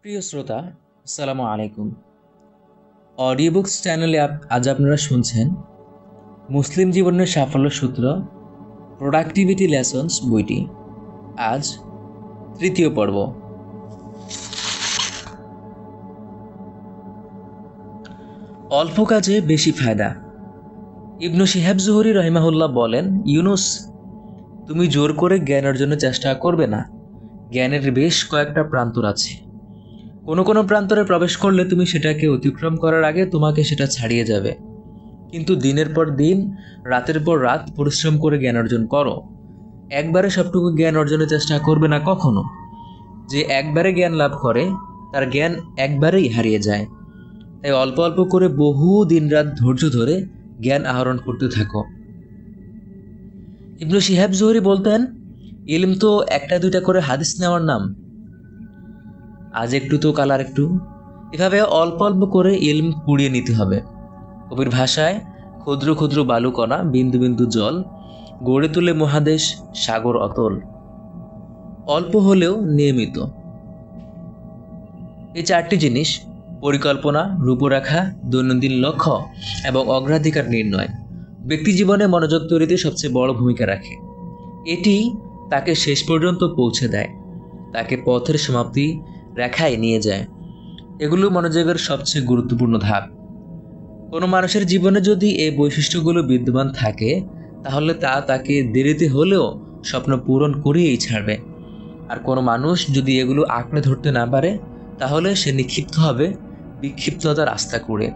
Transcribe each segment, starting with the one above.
প্রিয় শ্রোতা, আসসালামু আলাইকুম। অডিও বুকস চ্যানেলে আজ আপনারা শুনছেন মুসলিম জীবনের সাফল্য সূত্র প্রোডাক্টিভিটি লেসন্স বইটি। আজ তৃতীয় পর্ব। অল্প কাজে বেশি ফায়দা। ইবনু শিহাব জুহরি রহিমাহুল্লাহ বলেন, ইউনুস, তুমি জোর করে জ্ঞান অর্জনের চেষ্টা করবে না। জ্ঞানের বেশ কয়েকটা প্রান্তর আছে। কোনো কোনো প্রান্তরে প্রবেশ করলে তুমি সেটাকে অতিক্রম করার আগে তোমাকে সেটা ছাড়িয়ে যাবে। কিন্তু দিনের পর দিন, রাতের পর রাত পরিশ্রম করে জ্ঞান অর্জন করো। একবারে সবটুকু জ্ঞান অর্জনের চেষ্টা করবে না কখনো। যে একবারে জ্ঞান লাভ করে তার জ্ঞান একবারেই হারিয়ে যায়। তাই অল্প অল্প করে বহু দিন রাত ধৈর্য ধরে জ্ঞান আহরণ করতে থাকো। ইবনু শিহাব জুহরি বলতেন, ইলম তো একটা দুইটা করে হাদিস নেওয়ার নাম। আজ একটু তো কাল আর একটু, এভাবে অল্প অল্প করে ইলম কুড়িয়ে নিতে হবে। কবির ভাষায়, ক্ষুদ্র ক্ষুদ্র বালুকণা বিন্দু বিন্দু জল গড়ে তুলে মহাদেশ সাগর অতল। অল্প হলেও নিয়মিত। এই চারটি জিনিস, পরিকল্পনা, রূপরেখা, দৈনন্দিন লক্ষ্য এবং অগ্রাধিকার নির্ণয়, ব্যক্তি জীবনে মনোযোগ তৈরিতে সবচেয়ে বড় ভূমিকা রাখে। এটি তাকে শেষ পর্যন্ত পৌঁছে দেয়, তাকে পথের সমাপ্তি রেখায় নিয়ে যায়। এগুলো মনোযোগের সবচেয়ে গুরুত্বপূর্ণ ধাপ। কোনো মানুষের জীবনে যদি এই বৈশিষ্ট্যগুলো বিদ্যমান থাকে, তাহলে তাকে দেরিতে হলেও স্বপ্ন পূরণ করিয়েই ছাড়বে। আর কোনো মানুষ যদি এগুলো আঁকড়ে ধরতে না পারে, তাহলে সে নিক্ষিপ্ত হবে বিক্ষিপ্ততার রাস্তা করে।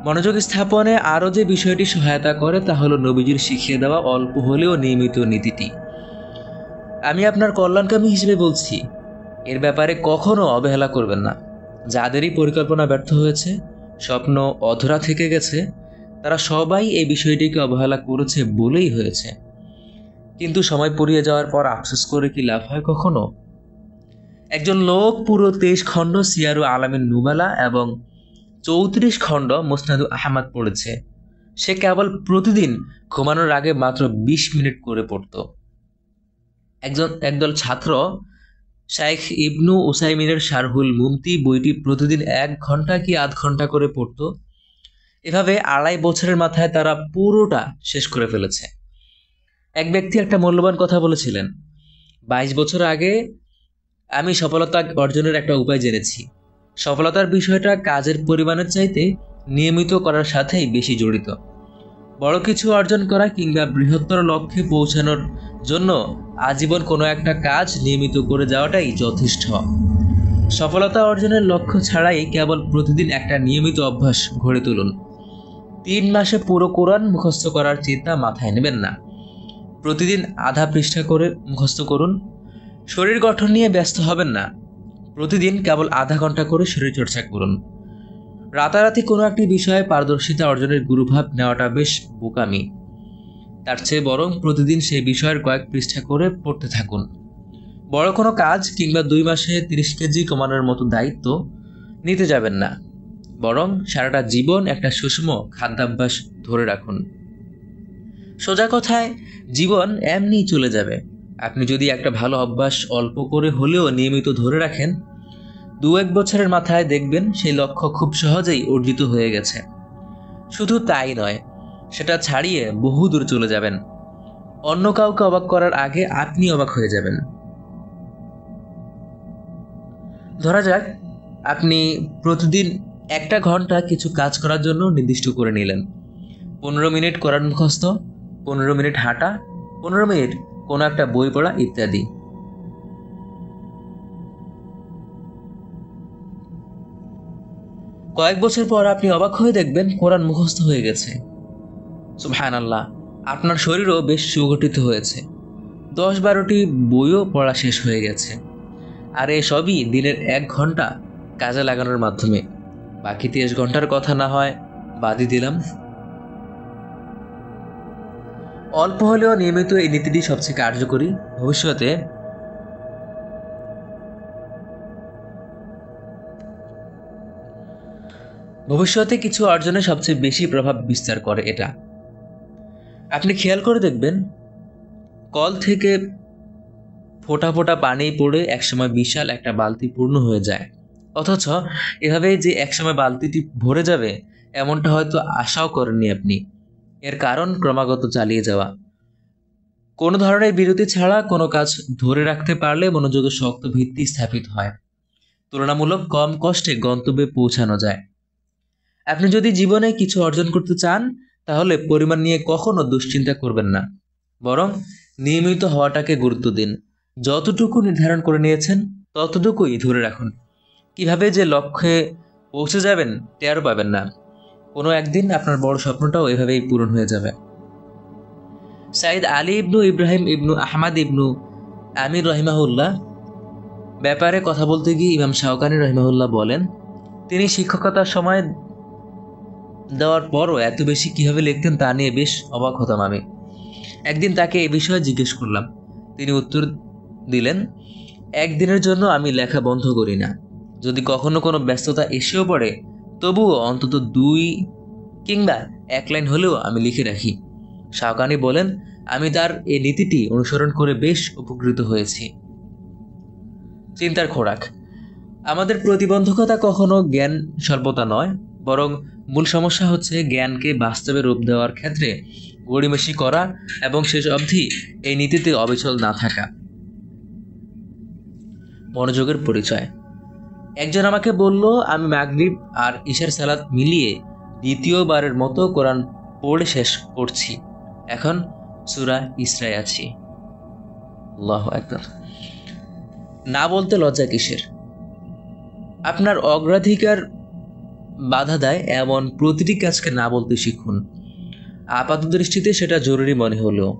মনোযোগ স্থাপনে আরও যে বিষয়টি সহায়তা করে তা হলো নবীজির শিখিয়ে দেওয়া অল্প হলেও নিয়মিত নীতিটি। আমি আপনার কল্যাণকামী হিসেবে বলছি, এর ব্যাপারে কখনো অবহেলা করবেন না। যাদেরই পরিকল্পনা ব্যর্থ হয়েছে, স্বপ্ন অধরা থেকে গেছে, তারা সবাই এই বিষয়টিকে অবহেলা করেছে বলেই হয়েছে। কিন্তু সময় পেরিয়ে যাওয়ার পর আফসোস করে কি লাভ হয় কখনো? একজন লোক পুরো 23 খণ্ড সিয়ারু আলামিন নুবালা এবং 34 খণ্ড মুসনাদু আহমদ পড়েছে। সে কেবল প্রতিদিন ঘুমানোর আগে মাত্র 20 মিনিট করে পড়ত। একদল ছাত্র শাইখ ইবনু উসাইমিনের শারহুল মুমতি বইটি প্রতিদিন 1 ঘন্টা কি আধ ঘন্টা করে পড়ত। এভাবে 2.5 বছরের মাথায় তারা পুরোটা শেষ করে ফেলেছে। এক ব্যক্তি একটা মূল্যবান কথা বলেছিলেন, 22 বছর আগে আমি সফলতা অর্জনের একটা উপায় জেনেছি। সফলতার বিষয়টা কাজের পরিমাণের চাইতে নিয়মিত করার সাথেই বেশি জড়িত। বড় কিছু অর্জন করা কিংবা বৃহত্তর লক্ষ্যে পৌঁছানোর জন্য আজীবন কোনো একটা কাজ নিয়মিত করে যাওয়াটাই যথেষ্ট। সফলতা অর্জনের লক্ষ্য ছাড়াই কেবল প্রতিদিন একটা নিয়মিত অভ্যাস গড়ে তুলুন। 3 মাসে পুরো কোরআন মুখস্থ করার চিন্তা মাথায় নেবেন না। প্রতিদিন আধা পৃষ্ঠা করে মুখস্থ করুন। শরীর গঠন নিয়ে ব্যস্ত হবেন না। প্রতিদিন কেবল আধা ঘন্টা করে শরীরচর্চা করুন। রাতারাতি কোনো একটি বিষয়ে পারদর্শিতা অর্জনের গুরুভাব নেওয়াটা বেশ বোকামি। তার চেয়ে বরং প্রতিদিন সেই বিষয়ের কয়েক পৃষ্ঠা করে পড়তে থাকুন। বড় কোনো কাজ কিংবা 2 মাসে 30 কেজি কমানোর মতো দায়িত্ব নিতে যাবেন না, বরং সারাটা জীবন একটা সুষম খাদ্যাভ্যাস ধরে রাখুন। সোজা কথায়, জীবন এমনিই চলে যাবে। আপনি যদি একটা ভালো অভ্যাস অল্প করে হলেও নিয়মিত ধরে রাখেন, 2-1 বছরের মাথায় দেখবেন সেই লক্ষ্য খুব সহজেই অর্জিত হয়ে গেছে। শুধু তাই নয়, সেটা ছাড়িয়ে বহু দূর চলে যাবেন। অন্য কাউকে অবাক করার আগে আপনি অবাক হয়ে যাবেন। ধরা যাক, আপনি প্রতিদিন 1 ঘন্টা কিছু কাজ করার জন্য নির্দিষ্ট করে নিলেন। 15 মিনিট কোরআন মুখস্থ, 15 মিনিট হাঁটা, 15 মিনিট কোনো একটা বই পড়া ইত্যাদি। কয়েক বছর পর আপনি অবাক হয়ে দেখবেন কোরআন মুখস্থ হয়ে গেছে। সুবহানাল্লাহ, আপনার শরীরও বেশ সুগঠিত হয়েছে। 10-12টি বইও পড়া শেষ হয়ে গেছে। আর এসবই দিনের 1 ঘন্টা কাজে লাগানোর মাধ্যমে। বাকি 30 ঘন্টার কথা না হয় বাদই দিলাম। অল্প হলেও নিয়মিত এই নীতিটি সবচেয়ে কার্যকরী। ভবিষ্যতে কিছু অর্জনে সবচেয়ে বেশি প্রভাব বিস্তার করে এটা। আপনি খেয়াল করে দেখবেন, কল থেকে ফোঁটা ফোঁটা পানি পড়ে একসময় বিশাল একটা বালতি পূর্ণ হয়ে যায়। অথচ এভাবে যে একসময় বালতিটি ভরে যাবে এমনটা হয়তো আশাও করেননি আপনি। এর কারণ ক্রমাগত চালিয়ে যাওয়া। কোনো ধরনের বিরতি ছাড়া কোনো কাজ ধরে রাখতে পারলে মনোযোগের শক্ত ভিত্তি স্থাপিত হয়, তুলনামূলক কম কষ্টে গন্তব্যে পৌঁছানো যায়। আপনি যদি জীবনে কিছু অর্জন করতে চান তাহলে পরিমাণ নিয়ে কখনো দুশ্চিন্তা করবেন না, বরং নিয়মিত হওয়াটাকে গুরুত্ব দিন। যতটুকু নির্ধারণ করে নিয়েছেন ততটুকুই ধরে রাখুন। কিভাবে যে লক্ষ্যে পৌঁছে যাবেন টেরও পাবেন না। কোনো একদিন আপনার বড় স্বপ্নটাও এভাবেই পূরণ হয়ে যাবে। সাইদ আলী ইবনু ইব্রাহিম ইবনু আহমাদ ইবনু আমির রহিমাহুল্লাহ ব্যাপারে কথা বলতে গিয়ে ইমাম শাওকানি রহিমাহুল্লাহ বলেন, তিনি শিক্ষকতার সময় দেওয়ার পরও এত বেশি কিভাবে লিখতেন তা নিয়ে বেশ অবাক হতাম আমি। একদিন তাকে এ বিষয়ে জিজ্ঞেস করলাম। তিনি উত্তর দিলেন, একদিনের জন্য আমি লেখা বন্ধ করি না। যদি কখনো কোনো ব্যস্ততা এসেও পড়ে তবুও অন্তত 2 কিংবা 1 লাইন হলেও আমি লিখে রাখি। শাওকানি বলেন, আমি তার এই নীতিটি অনুসরণ করে বেশ উপকৃত হয়েছি। চিন্তার খোরাক। আমাদের প্রতিবন্ধকতা কখনো জ্ঞান স্বল্পতা নয়, বরং মূল সমস্যা হচ্ছে জ্ঞানকে বাস্তবে রূপ দেওয়ার ক্ষেত্রে গড়িমসি করা এবং শেষ অবধি এই নীতিতে অবিচল না থাকা। মনোযোগের পরিচয়। একজন আমাকে বলল, আমি মাগরিব আর ইশার সালাত মিলিয়ে দ্বিতীয়বারের মতো কোরআন পড়ে শেষ করছি। এখন সূরা ইসরায় আছি। আল্লাহু আকবার। না বলতে লজ্জা কিসের? আপনার অগ্রাধিকার বাধা দেয় এমন প্রতিটি কাজকে না বলতে শিখুন। আপাত দৃষ্টিতে সেটা জরুরি মনে হলেও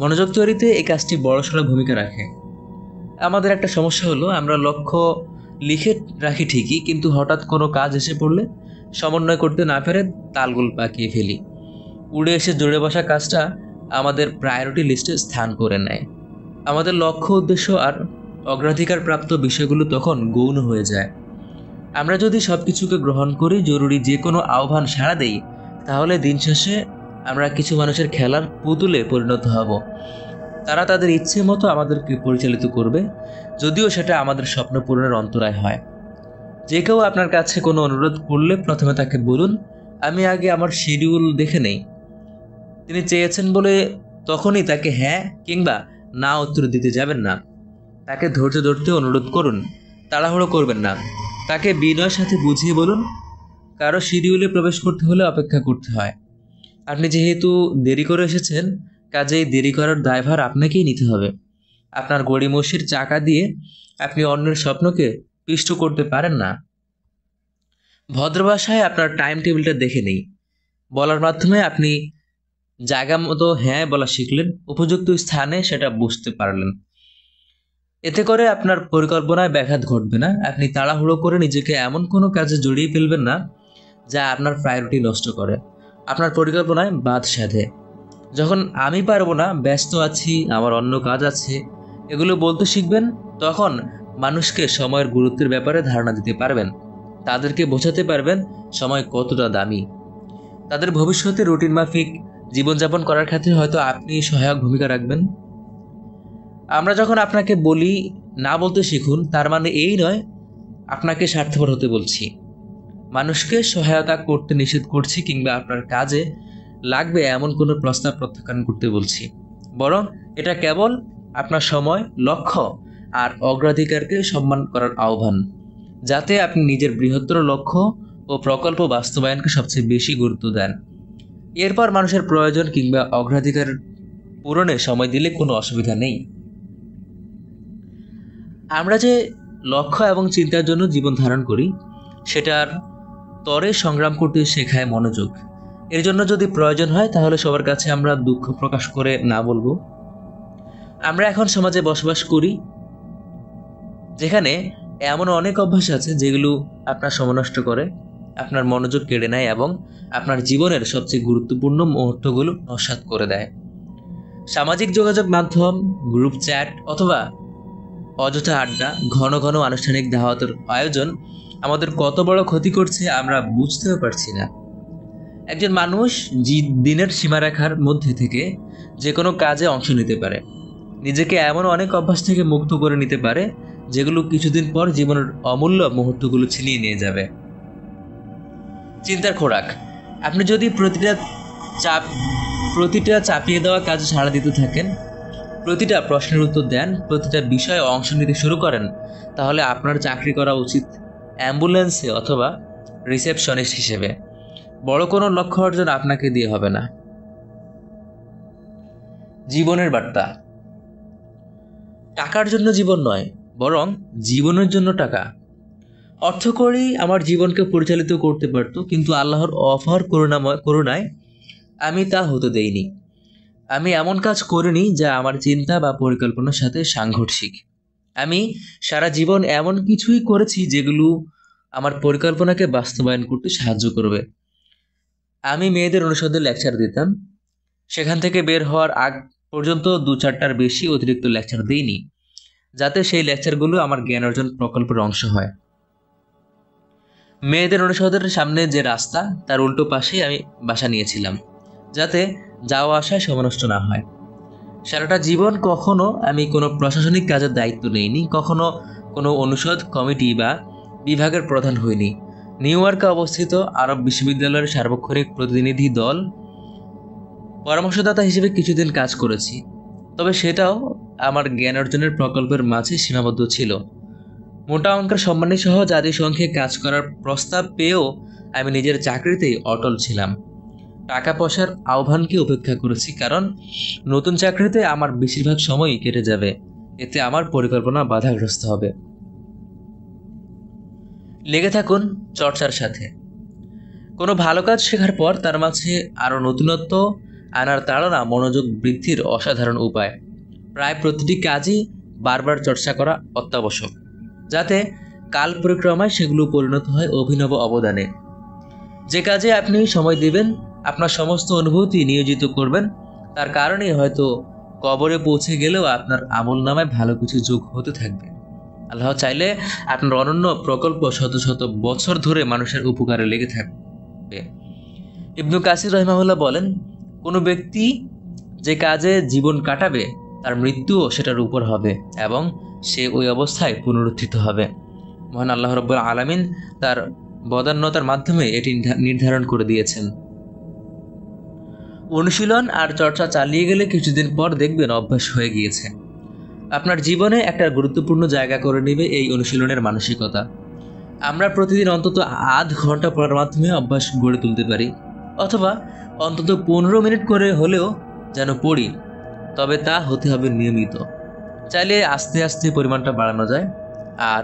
মনোযোগ তৈরিতে এই কাজটি বড়সড় ভূমিকা রাখে। আমাদের একটা সমস্যা হলো, আমরা লক্ষ্য লিখে রাখি ঠিকই, কিন্তু হঠাৎ কোনো কাজ এসে পড়লে সমন্বয় করতে না পেরে তালগোল পাকিয়ে ফেলি। উড়ে এসে জুড়ে বসা কাজটা আমাদের প্রায়োরিটি লিস্টে স্থান করে নেয়। আমাদের লক্ষ্য, উদ্দেশ্য আর অগ্রাধিকার প্রাপ্ত বিষয়গুলো তখন গৌণ হয়ে যায়। আমরা যদি সব কিছুকে গ্রহণ করি, জরুরি যে কোনো আহ্বান সাড়া দেই, তাহলে দিন শেষে আমরা কিছু মানুষের খেলার পুতুলে পরিণত হব। তারা তাদের ইচ্ছে মতো আমাদেরকে পরিচালিত করবে, যদিও সেটা আমাদের স্বপ্ন পূরণের অন্তরায় হয়। যে কেউ আপনার কাছে কোনো অনুরোধ করলে প্রথমে তাকে বলুন, আমি আগে আমার শিডিউল দেখে নেই। তিনি চেয়েছেন বলে তখনই তাকে হ্যাঁ কিংবা না উত্তর দিতে যাবেন না। তাকে ধৈর্য ধরতে অনুরোধ করুন, তাড়াহুড়ো করবেন না। তাকে বিনয়ের সাথে বুঝিয়ে বলুন, কারো শিডিউলে প্রবেশ করতে হলে অপেক্ষা করতে হয়। আপনি যেহেতু দেরি করে এসেছেন, কাজেই দেরি করার দায়ভার আপনাকেই নিতে হবে। আপনার গড়িমসির চাকা দিয়ে আপনি অন্যের স্বপ্নকে পিষ্ট করতে পারেন না। ভদ্র ভাষায় আপনার টাইম টেবিলটা দেখে নেই বলার মাধ্যমে আপনি জায়গা মতো হ্যাঁ বলা শিখলেন, উপযুক্ত স্থানে সেটা বুঝতে পারলেন। এতে করে আপনার পরিকল্পনায় ব্যাঘাত ঘটবে না। আপনি তাড়াহুড়ো করে নিজেকে এমন কোনো কাজে জড়িয়ে ফেলবেন না যা আপনার প্রায়োরিটি নষ্ট করে, আপনার পরিকল্পনায় বাধ সাধে। যখন আমি পারবো না, ব্যস্ত আছি, আমার অন্য কাজ আছে, এগুলো বলতে শিখবেন, তখন মানুষকে সময়ের গুরুত্বের ব্যাপারে ধারণা দিতে পারবেন। তাদেরকে বোঝাতে পারবেন সময় কতটা দামি। তাদের ভবিষ্যতে রুটিন মাফিক জীবনযাপন করার ক্ষেত্রে হয়তো আপনি সহায়ক ভূমিকা রাখবেন। আমরা যখন আপনাকে বলি না বলতে শিখুন, তার মানে এই নয় আপনাকে স্বার্থপর হতে বলছি, মানুষকে সহায়তা করতে নিষেধ করছি, কিংবা আপনার কাজে লাগবে এমন কোনো প্রস্তাব প্রত্যাখ্যান করতে বলছি। বরং এটা কেবল আপনার সময়, লক্ষ্য আর অগ্রাধিকারকে সম্মান করার আহ্বান, যাতে আপনি নিজের বৃহত্তর লক্ষ্য ও প্রকল্প বাস্তবায়নকে সবচেয়ে বেশি গুরুত্ব দেন। এরপর মানুষের প্রয়োজন কিংবা অগ্রাধিকার পূরণে সময় দিলে কোনো অসুবিধা নেই। আমরা যে লক্ষ্য এবং চিন্তার জন্য জীবন ধারণ করি, সেটার তরে সংগ্রাম করতে শেখায় মনোযোগ। এর জন্য যদি প্রয়োজন হয় তাহলে সবার কাছে আমরা দুঃখ প্রকাশ করে না বলবো। আমরা এখন সমাজে বসবাস করি যেখানে এমন অনেক অভ্যাস আছে যেগুলো আপনার সময় নষ্ট করে, আপনার মনোযোগ কেড়ে নেয় এবং আপনার জীবনের সবচেয়ে গুরুত্বপূর্ণ মুহূর্তগুলো নস্যাৎ করে দেয়। সামাজিক যোগাযোগ মাধ্যম, গ্রুপ চ্যাট অথবা অযথা আড্ডা, ঘন ঘন আনুষ্ঠানিক দাওয়াতের আয়োজন আমাদের কত বড় ক্ষতি করছে আমরা বুঝতেও পারছি না। একজন মানুষ দিনের সীমারেখার মধ্যে থেকে যে কোনো কাজে অংশ নিতে পারে, নিজেকে এমন অনেক অভ্যাস থেকে মুক্ত করে নিতে পারে যেগুলো কিছুদিন পর জীবনের অমূল্য মুহূর্তগুলো ছিনিয়ে নিয়ে যাবে। চিন্তার খোরাক। আপনি যদি প্রতিটা চাপিয়ে দেওয়া কাজে সাড়া দিতে থাকেন, প্রতিটা প্রশ্নের উত্তর দেন, প্রতিটা বিষয়ে অংশ নিতে শুরু করেন, তাহলে আপনার চাকরি করা উচিত অ্যাম্বুলেন্সে অথবা রিসেপশনিস্ট হিসেবে। বড় কোনো লক্ষ্য অর্জন আপনাকে দিয়ে হবে না। জীবনের বার্তা। টাকার জন্য জীবন নয়, বরং জীবনের জন্য টাকা। অর্থ করেই আমার জীবনকে পরিচালিত করতে পারত, কিন্তু আল্লাহর অফার করুণায় আমি তা হতে দেইনি। আমি এমন কাজ করিনি যা আমার চিন্তা বা পরিকল্পনার সাথে সাংঘর্ষিক। আমি সারা জীবন এমন কিছুই করেছি যেগুলো আমার পরিকল্পনাকে বাস্তবায়ন করতে সাহায্য করবে। আমি মেয়েদের অনুষদে লেকচার দিতাম। সেখান থেকে বের হওয়ার আগ পর্যন্ত 2-4টার বেশি অতিরিক্ত লেকচার দিইনি, যাতে সেই লেকচারগুলো আমার জ্ঞান অর্জন প্রকল্পের অংশ হয়। মেয়েদের অনুষদের সামনে যে রাস্তা, তার উল্টো পাশেই আমি বাসা নিয়েছিলাম, যাতে যাওয়া আসায় সময় নষ্ট না হয়। সারাটা জীবন কখনো আমি কোনো প্রশাসনিক কাজের দায়িত্ব নেইনি, কখনো কোনো অনুষদ কমিটি বা বিভাগের প্রধান হইনি। নিউ ইয়র্কে অবস্থিত আরব বিশ্ববিদ্যালয়ের সার্বক্ষণিক প্রতিনিধি দল পরামর্শদাতা হিসেবে কিছুদিন কাজ করেছি, তবে সেটাও আমার জ্ঞান অর্জনের প্রকল্পের মাঝে সীমাবদ্ধ ছিল। মোটা অঙ্কের সম্মানী সহ জাতিসংঘে কাজ করার প্রস্তাব পেয়েও আমি নিজের চাকরিতেই অটল ছিলাম। টাকা পয়সার আহ্বানকে উপেক্ষা করেছি, কারণ নতুন চাকরিতে আমার বেশিরভাগ সময়ই কেটে যাবে, এতে আমার পরিকল্পনা বাধাগ্রস্ত হবে। লেগে থাকুন চর্চার সাথে। কোনো ভালো কাজ শেখার পর তার মাঝে আরও নতুনত্ব আনার তাড়না মনোযোগ বৃদ্ধির অসাধারণ উপায়। প্রায় প্রতিটি কাজই বারবার চর্চা করা অত্যাবশ্যক, যাতে কাল পরিক্রমায় সেগুলো পরিণত হয় অভিনব অবদানে। যে কাজে আপনি সময় দিবেন, আপনার সমস্ত অনুভূতি নিয়োজিত করবেন, তার কারণেই হয়তো কবরে পৌঁছে গেলেও আপনার আমলনামায় ভালো কিছু যোগ হতে থাকবে। আল্লাহ চাইলে আপনার অনন্য প্রকল্প শত শত বছর ধরে মানুষের উপকারে লেগে থাকবে। ইবনু কাসির রহিমাহুল্লাহ বলেন, কোনো ব্যক্তি যে কাজে জীবন কাটাবে তার মৃত্যুও সেটার উপর হবে এবং সে ওই অবস্থায় পুনরুত্থিত হবে। মহান আল্লাহ রাব্বুল আলামিন তার বদান্যতার মাধ্যমে এটি নির্ধারণ করে দিয়েছেন। অনুশীলন আর চর্চা চালিয়ে গেলে কিছুদিন পর দেখবেন অভ্যাস হয়ে গিয়েছে। আপনার জীবনে একটা গুরুত্বপূর্ণ জায়গা করে নেবে এই অনুশীলনের মানসিকতা। আমরা প্রতিদিন অন্তত আধ ঘন্টা পড়ার মাধ্যমে অভ্যাস গড়ে তুলতে পারি, অথবা অন্তত 15 মিনিট করে হলেও যেন পড়ি, তবে তা হতে হবে নিয়মিত। চাইলে আস্তে আস্তে পরিমাণটা বাড়ানো যায়। আর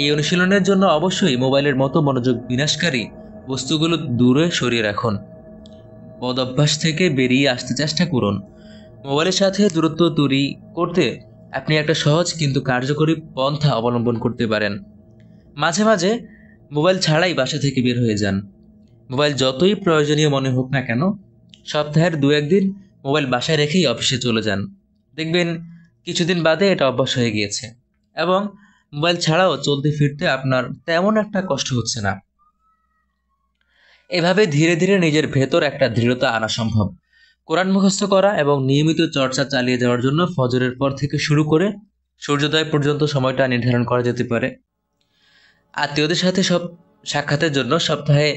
এই অনুশীলনের জন্য অবশ্যই মোবাইলের মতো মনোযোগ বিনাশকারী বস্তুগুলো দূরে সরিয়ে রাখুন। বদ অভ্যাস থেকে বেরিয়ে আসতে চেষ্টা করুন। মোবাইলের সাথে দূরত্ব তৈরি করতে আপনি একটা সহজ কিন্তু কার্যকরী পন্থা অবলম্বন করতে পারেন। মাঝে মাঝে মোবাইল ছাড়াই বাসা থেকে বের হয়ে যান। মোবাইল যতই প্রয়োজনীয় মনে হোক না কেন, সপ্তাহের 2-1 দিন মোবাইল বাসায় রেখেই অফিসে চলে যান। দেখবেন কিছুদিন বাদে এটা অভ্যাস হয়ে গিয়েছে এবং মোবাইল ছাড়াও চলতে ফিরতে আপনার তেমন একটা কষ্ট হচ্ছে না। এভাবে ধীরে ধীরে নিজের ভেতর একটা দৃঢ়তা আনা সম্ভব। কোরআন মুখস্থ করা এবং নিয়মিত চর্চা চালিয়ে যাওয়ার জন্য ফজরের পর থেকে শুরু করে সূর্যোদয় পর্যন্ত সময়টা নির্ধারণ করা যেতে পারে। আত্মীয়দের সাথে সব সাক্ষাতের জন্য সপ্তাহে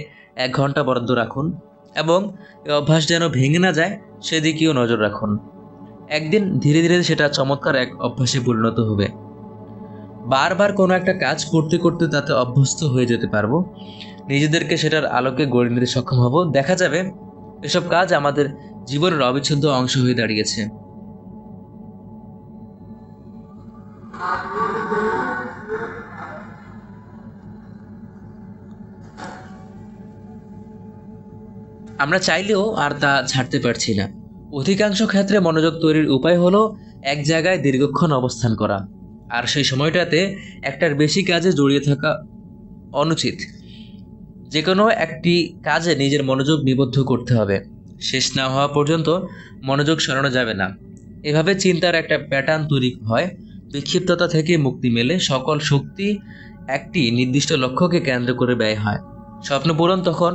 1 ঘন্টা বরাদ্দ রাখুন এবং এই অভ্যাস যেন ভেঙে না যায় সেদিকেও নজর রাখুন। একদিন ধীরে ধীরে সেটা চমৎকার এক অভ্যাসে পরিণত হবে। বারবার কোনো একটা কাজ করতে করতে তাতে অভ্যস্ত হয়ে যেতে পারবো, নিজেদেরকে সেটার আলোকে গড়ে নিতে সক্ষম হব। দেখা যাবে এসব কাজ আমাদের জীবনের অবিচ্ছেদ্য অংশ হয়ে দাঁড়িয়েছে। আমরা চাইলেও আর তা ছাড়তে পারছি না। অধিকাংশ ক্ষেত্রে মনোযোগ তৈরির উপায় হলো এক জায়গায় দীর্ঘক্ষণ অবস্থান করা, আর সেই সময়টাতে একটার বেশি কাজে জড়িয়ে থাকা অনুচিত। যে কোনো একটি কাজে নিজের মনোযোগ নিবদ্ধ করতে হবে, শেষ না হওয়া পর্যন্ত মনোযোগ সরানো যাবে না। এভাবে চিন্তার একটা প্যাটার্ন তৈরি হয়, বিক্ষিপ্ততা থেকে মুক্তি মেলে, সকল শক্তি একটি নির্দিষ্ট লক্ষ্যকে কেন্দ্র করে ব্যয় হয়। স্বপ্ন পূরণ তখন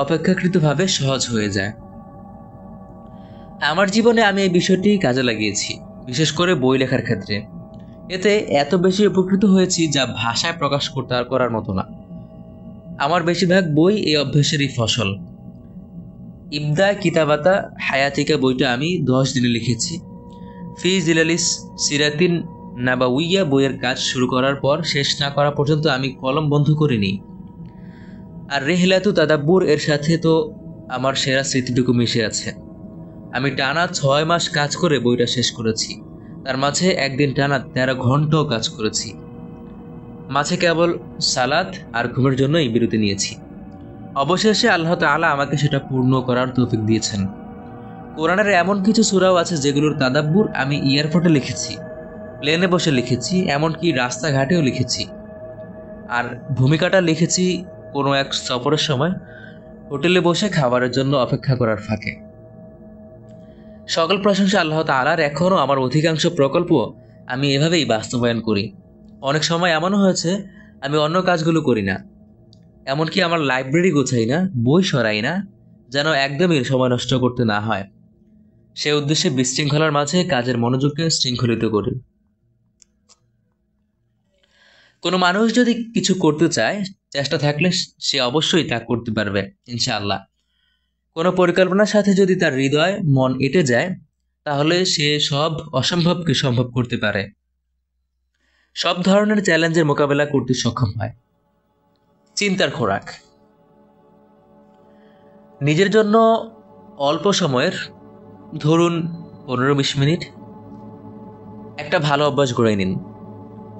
অপেক্ষাকৃতভাবে সহজ হয়ে যায়। আমার জীবনে আমি এই বিষয়টি কাজে লাগিয়েছি। বিশেষ করে বই লেখার ক্ষেত্রে। এতে এত বেশি উপকৃত হয়েছি যা ভাষায় প্রকাশ করার মতো না। আমার বেশিরভাগ বই এই অভ্যাসেরই ফসল। ইবদা কিতাবাতা হায়াতিকা বইটা আমি 10 দিনে লিখেছি। ফি জিলালিস সিরাতিন নাবাউইয়া বইয়ের কাজ শুরু করার পর শেষ না করা পর্যন্ত আমি কলম বন্ধ করিনি। আর রেহলাতু তাদাব্বুর এর সাথে তো আমার সেরা স্মৃতিটুকু মিশে আছে। আমি টানা 6 মাস কাজ করে বইটা শেষ করেছি। তার মাঝে একদিন টানা 13 ঘন্টাও কাজ করেছি। মাঝে কেবল সালাত আর ঘুমের জন্যই বিরতি নিয়েছি। অবশেষে আল্লাহ তাআলা আমাকে সেটা পূর্ণ করার তৌফিক দিয়েছেন। কোরআনের এমন কিছু সূরাও আছে যেগুলোর তাদাব্বুর আমি এয়ারপোর্টে লিখেছি, প্লেনে বসে লিখেছি, এমনকি রাস্তাঘাটেও লিখেছি। আর ভূমিকাটা লিখেছি কোনো এক সফরের সময় হোটেলে বসে খাবারের জন্য অপেক্ষা করার ফাঁকে। সকল প্রশংসা আল্লাহ তাআলার। এখনও আমার অধিকাংশ প্রকল্প আমি এভাবেই বাস্তবায়ন করি। অনেক সময় এমনও হয়েছে আমি অন্য কাজগুলো করি না, এমনকি আমার লাইব্রেরি গোছাই না, বই সরাই না, যেন একদমই সময় নষ্ট করতে না হয়। সে উদ্দেশ্যে বিশৃঙ্খলার মাঝে কাজের মনোযোগকে শৃঙ্খলিত করি। কোনো মানুষ যদি কিছু করতে চায়, চেষ্টা থাকলে সে অবশ্যই তা করতে পারবে ইনশাআল্লাহ। কোনো পরিকল্পনার সাথে যদি তার হৃদয় মন এঁটে যায়, তাহলে সে সব অসম্ভবকে সম্ভব করতে পারে, সব ধরনের চ্যালেঞ্জের মোকাবেলা করতে সক্ষম হয়। চিন্তার খোরাক। নিজের জন্য অল্প সময়ের, ধরুন 15-20 মিনিট, একটা ভালো অভ্যাস গড়ে নিন।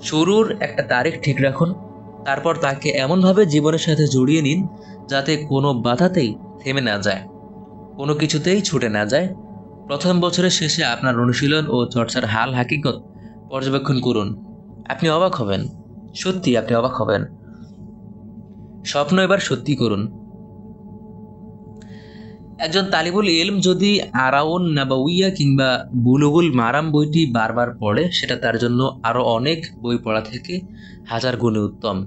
শুরুর একটা তারিখ ঠিক রাখুন, তারপর তাকে এমনভাবে জীবনের সাথে জড়িয়ে নিন যাতে কোনো বাধাতেই থেমে না যায়, কোনো কিছুতেই ছুটে না যায়। প্রথম বছরের শেষে আপনার অনুশীলন ও চর্চার হাল হাকিকত পর্যবেক্ষণ করুন। আপনি অবাক হবেন, সত্যি আপনি অবাক হবেন। স্বপ্ন এবার সত্যি করুন। একজন তালিবুল ইলম যদি আরাউন নাবাউইয়া কিংবা বুলুগুল মারাম বইটি বারবার পড়ে, সেটা তার জন্য আরো অনেক বই পড়া থেকে 1000 গুণে উত্তম।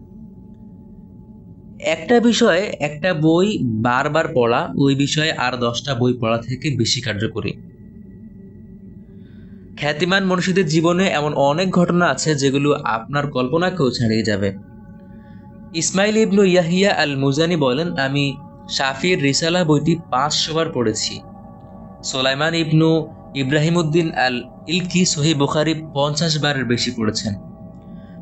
একটা বিষয়ে একটা বই বারবার পড়া ওই বিষয়ে আর 10টা বই পড়া থেকে বেশি কার্যকরী। খ্যাতিমান মনীষীদের জীবনে এমন অনেক ঘটনা আছে যেগুলো আপনার কল্পনাকেও ছাড়িয়ে যাবে। ইসমাইল ইবনু ইয়াহিয়া আল মুজানি বলেন, আমি শাফির রিসালা বইটি 500 বার পড়েছি। সোলাইমান ইবনু ইব্রাহিমউদ্দিন আল ইলকি সহিহ বুখারী 50 বারের বেশি পড়েছেন।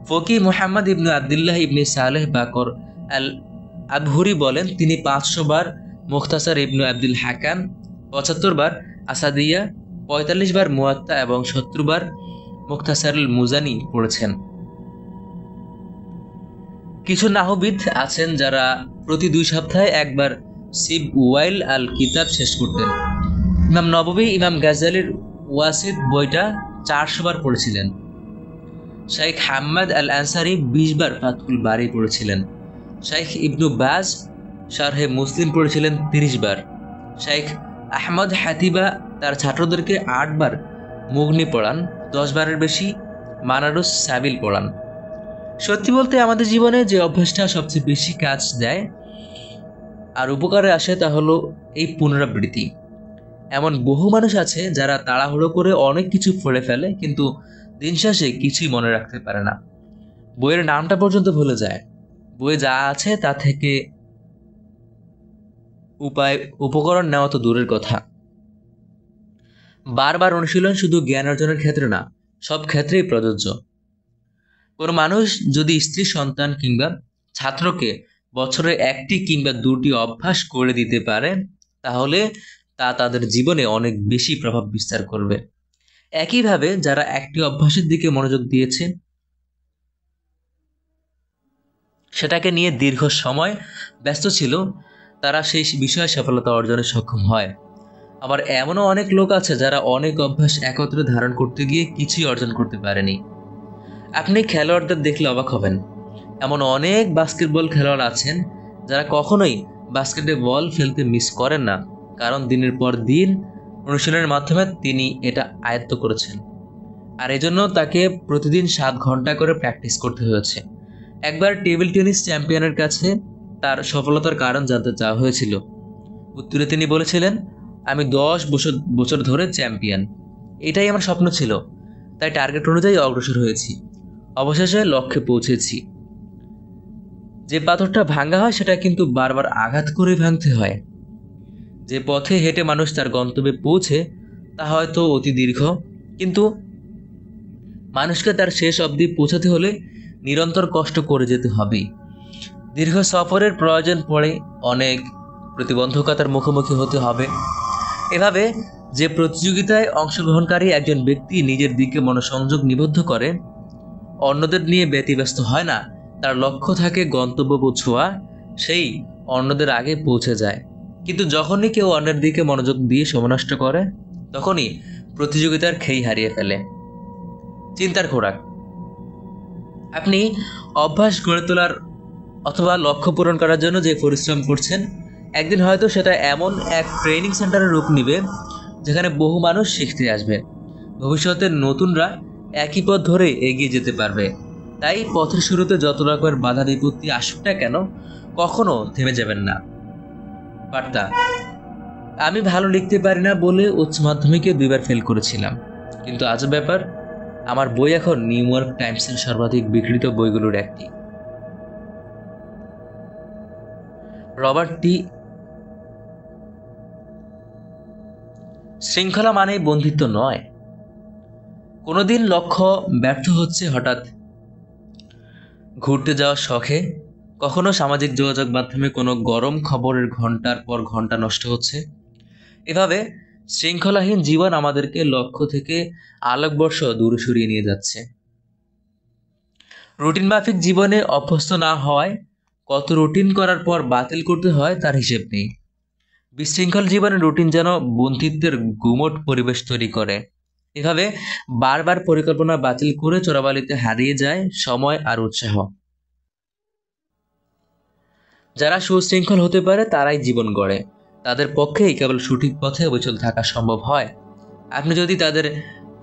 ফকি মুহাম্মদ ইবনু আব্দুল্লাহ ইবনে সালেহ বাকর আল আবহুরি বলেন, তিনি 500 বার মুখতাসার ইবনু আব্দুল হাকাম, 75 বার আসাদিয়া, 45 বার মুয়াত্তা এবং 70 বার মুখতাসারুল মুজানি পড়েছেন। কিছু নাহবিদ আছেন যারা প্রতি 2 সপ্তাহে একবার সিব ওয়াইল আল কিতাব শেষ করতেন। ইমাম নববী ইমাম গাজ্জালির ওয়াসিদ বইটা 400 বার পড়েছিলেন। শাইখ হাম্মাদ আল আনসারি 20 বার ফাতহুল বারি পড়েছিলেন। শাইখ ইবনু বাজ শারহে মুসলিম পড়েছিলেন 30 বার। শাইখ আহমদ হাতিবা তার ছাত্রদেরকে 8 বার মুগনি পড়ান, 10 বারের বেশি মানারুস সাবিল পড়ান। সত্যি বলতে আমাদের জীবনে যে অভ্যাসটা সবচেয়ে বেশি কাজ দেয় আর উপকারে আসে তা হলো এই পুনরাবৃত্তি। এমন বহু মানুষ আছে যারা তাড়াহুড়ো করে অনেক কিছু পড়ে ফেলে, কিন্তু দিন শেষে কিছুই মনে রাখতে পারে না, বইয়ের নামটা পর্যন্ত ভুলে যায়। বইয়ে যা আছে তা থেকে উপকরণ নেওয়া তো দূরের কথা। বারবার অনুশীলন শুধু জ্ঞান অর্জনের ক্ষেত্রে না, সব ক্ষেত্রেই প্রযোজ্য। কোনো মানুষ যদি স্ত্রী, সন্তান কিংবা ছাত্রকে বছরে 1টি কিংবা 2টি অভ্যাস করে দিতে পারে, তাহলে তা তাদের জীবনে অনেক বেশি প্রভাব বিস্তার করবে। একইভাবে যারা একটি অভ্যাসের দিকে মনোযোগ দিয়েছে, সেটাকে নিয়ে দীর্ঘ সময় ব্যস্ত ছিল, তারা সেই বিষয়ে সফলতা অর্জনে সক্ষম হয়। আবার এমনও অনেক লোক আছে যারা অনেক অভ্যাস একত্রে ধারণ করতে গিয়ে কিছুই অর্জন করতে পারেনি। আপনি খেলোয়াড়দের দেখলে অবাক হবেন। এমন অনেক বাস্কেটবল খেলোয়াড় আছেন যারা কখনোই বাস্কেটে বল ফেলতে মিস করেন না, কারণ দিনের পর দিন অনুশীলনের মাধ্যমে তিনি এটা আয়ত্ত করেছেন। আর এজন্য তাকে প্রতিদিন 7 ঘন্টা করে প্র্যাকটিস করতে হয়েছে। একবার টেবিল টেনিস চ্যাম্পিয়নের কাছে তার সফলতার কারণ জানতে চাওয়া হয়েছিল। উত্তরে তিনি বলেছিলেন, আমি 10 বছর ধরে চ্যাম্পিয়ন, এটাই আমার স্বপ্ন ছিল। তাই টার্গেট অনুযায়ী অগ্রসর হয়েছি, অবশেষে লক্ষ্যে পৌঁছেছি। যে পাথরটা ভাঙা হয় সেটা কিন্তু বারবার আঘাত করে ভাঙতে হয়। যে পথে হেঁটে মানুষ তার গন্তব্যে পৌঁছে তা হয়তো অতি দীর্ঘ, কিন্তু মানুষকে তার শেষ অবধি পৌঁছাতে হলে নিরন্তর কষ্ট করে যেতে হবেই। দীর্ঘ সফরের প্রয়োজন পড়ে, অনেক প্রতিবন্ধকতার মুখোমুখি হতে হবে। এভাবে যে প্রতিযোগিতায় অংশগ্রহণকারী একজন ব্যক্তি নিজের দিকে মনোসংযোগ নিবদ্ধ করে, অন্যদের নিয়ে ব্যতিব্যস্ত হয় না, তার লক্ষ্য থাকে গন্তব্য ছোঁয়া, সেই অন্যদের আগে পৌঁছে যায়। কিন্তু যখনই কেউ অন্যের দিকে মনোযোগ দিয়ে সময় নষ্ট করে, তখনই প্রতিযোগিতার খেই হারিয়ে ফেলে। চিন্তার খোরাক। আপনি অভ্যাস গড়ে তোলার অথবা লক্ষ্য পূরণ করার জন্য যে পরিশ্রম করছেন, একদিন হয়তো সেটা এমন এক ট্রেনিং সেন্টারের রূপ নেবে যেখানে বহু মানুষ শিখতে আসবে। ভবিষ্যতের নতুনরা একই পথ ধরে এগিয়ে যেতে পারবে। তাই পথের শুরুতে যত রকমের বাধা বিপত্তি আসুক না কেন, কখনো থেমে যাবেন না। বার্তা: আমি ভালো লিখতে পারি না বলে উচ্চ মাধ্যমিকে 2বার ফেল করেছিলাম, কিন্তু আজব ব্যাপার, আমার বই এখন নিউ ইয়র্ক টাইমসের সর্বাধিক বিক্রিত বইগুলোর একটি। রবার্ট টি। শৃঙ্খলা মানেই বন্ধিত্ব নয়। কোনোদিন লক্ষ্য ব্যর্থ হচ্ছে হঠাৎ ঘুরতে যাওয়ার শখে, কখনো সামাজিক যোগাযোগ মাধ্যমে কোনো গরম খবরের ঘন্টার পর ঘন্টা নষ্ট হচ্ছে। এভাবে শৃঙ্খলাহীন জীবন আমাদেরকে লক্ষ্য থেকে আলোকবর্ষ দূরে সরিয়ে নিয়ে যাচ্ছে। রুটিন মাফিক জীবনে অভ্যস্ত না হওয়ায় কত রুটিন করার পর বাতিল করতে হয় তার হিসেব নেই। বিশৃঙ্খল জীবনে রুটিন যেন বন্ধিত্বের গুমট পরিবেশ তৈরি করে। এভাবে বারবার পরিকল্পনা বাতিল করে চোরাবালিতে হারিয়ে যায় সময় আর উৎসাহ। যারা সুশৃঙ্খল হতে পারে তারাই জীবন গড়ে, তাদের পক্ষেই কেবল সঠিক পথে অবিচল থাকা সম্ভব হয়। আপনি যদি তাদের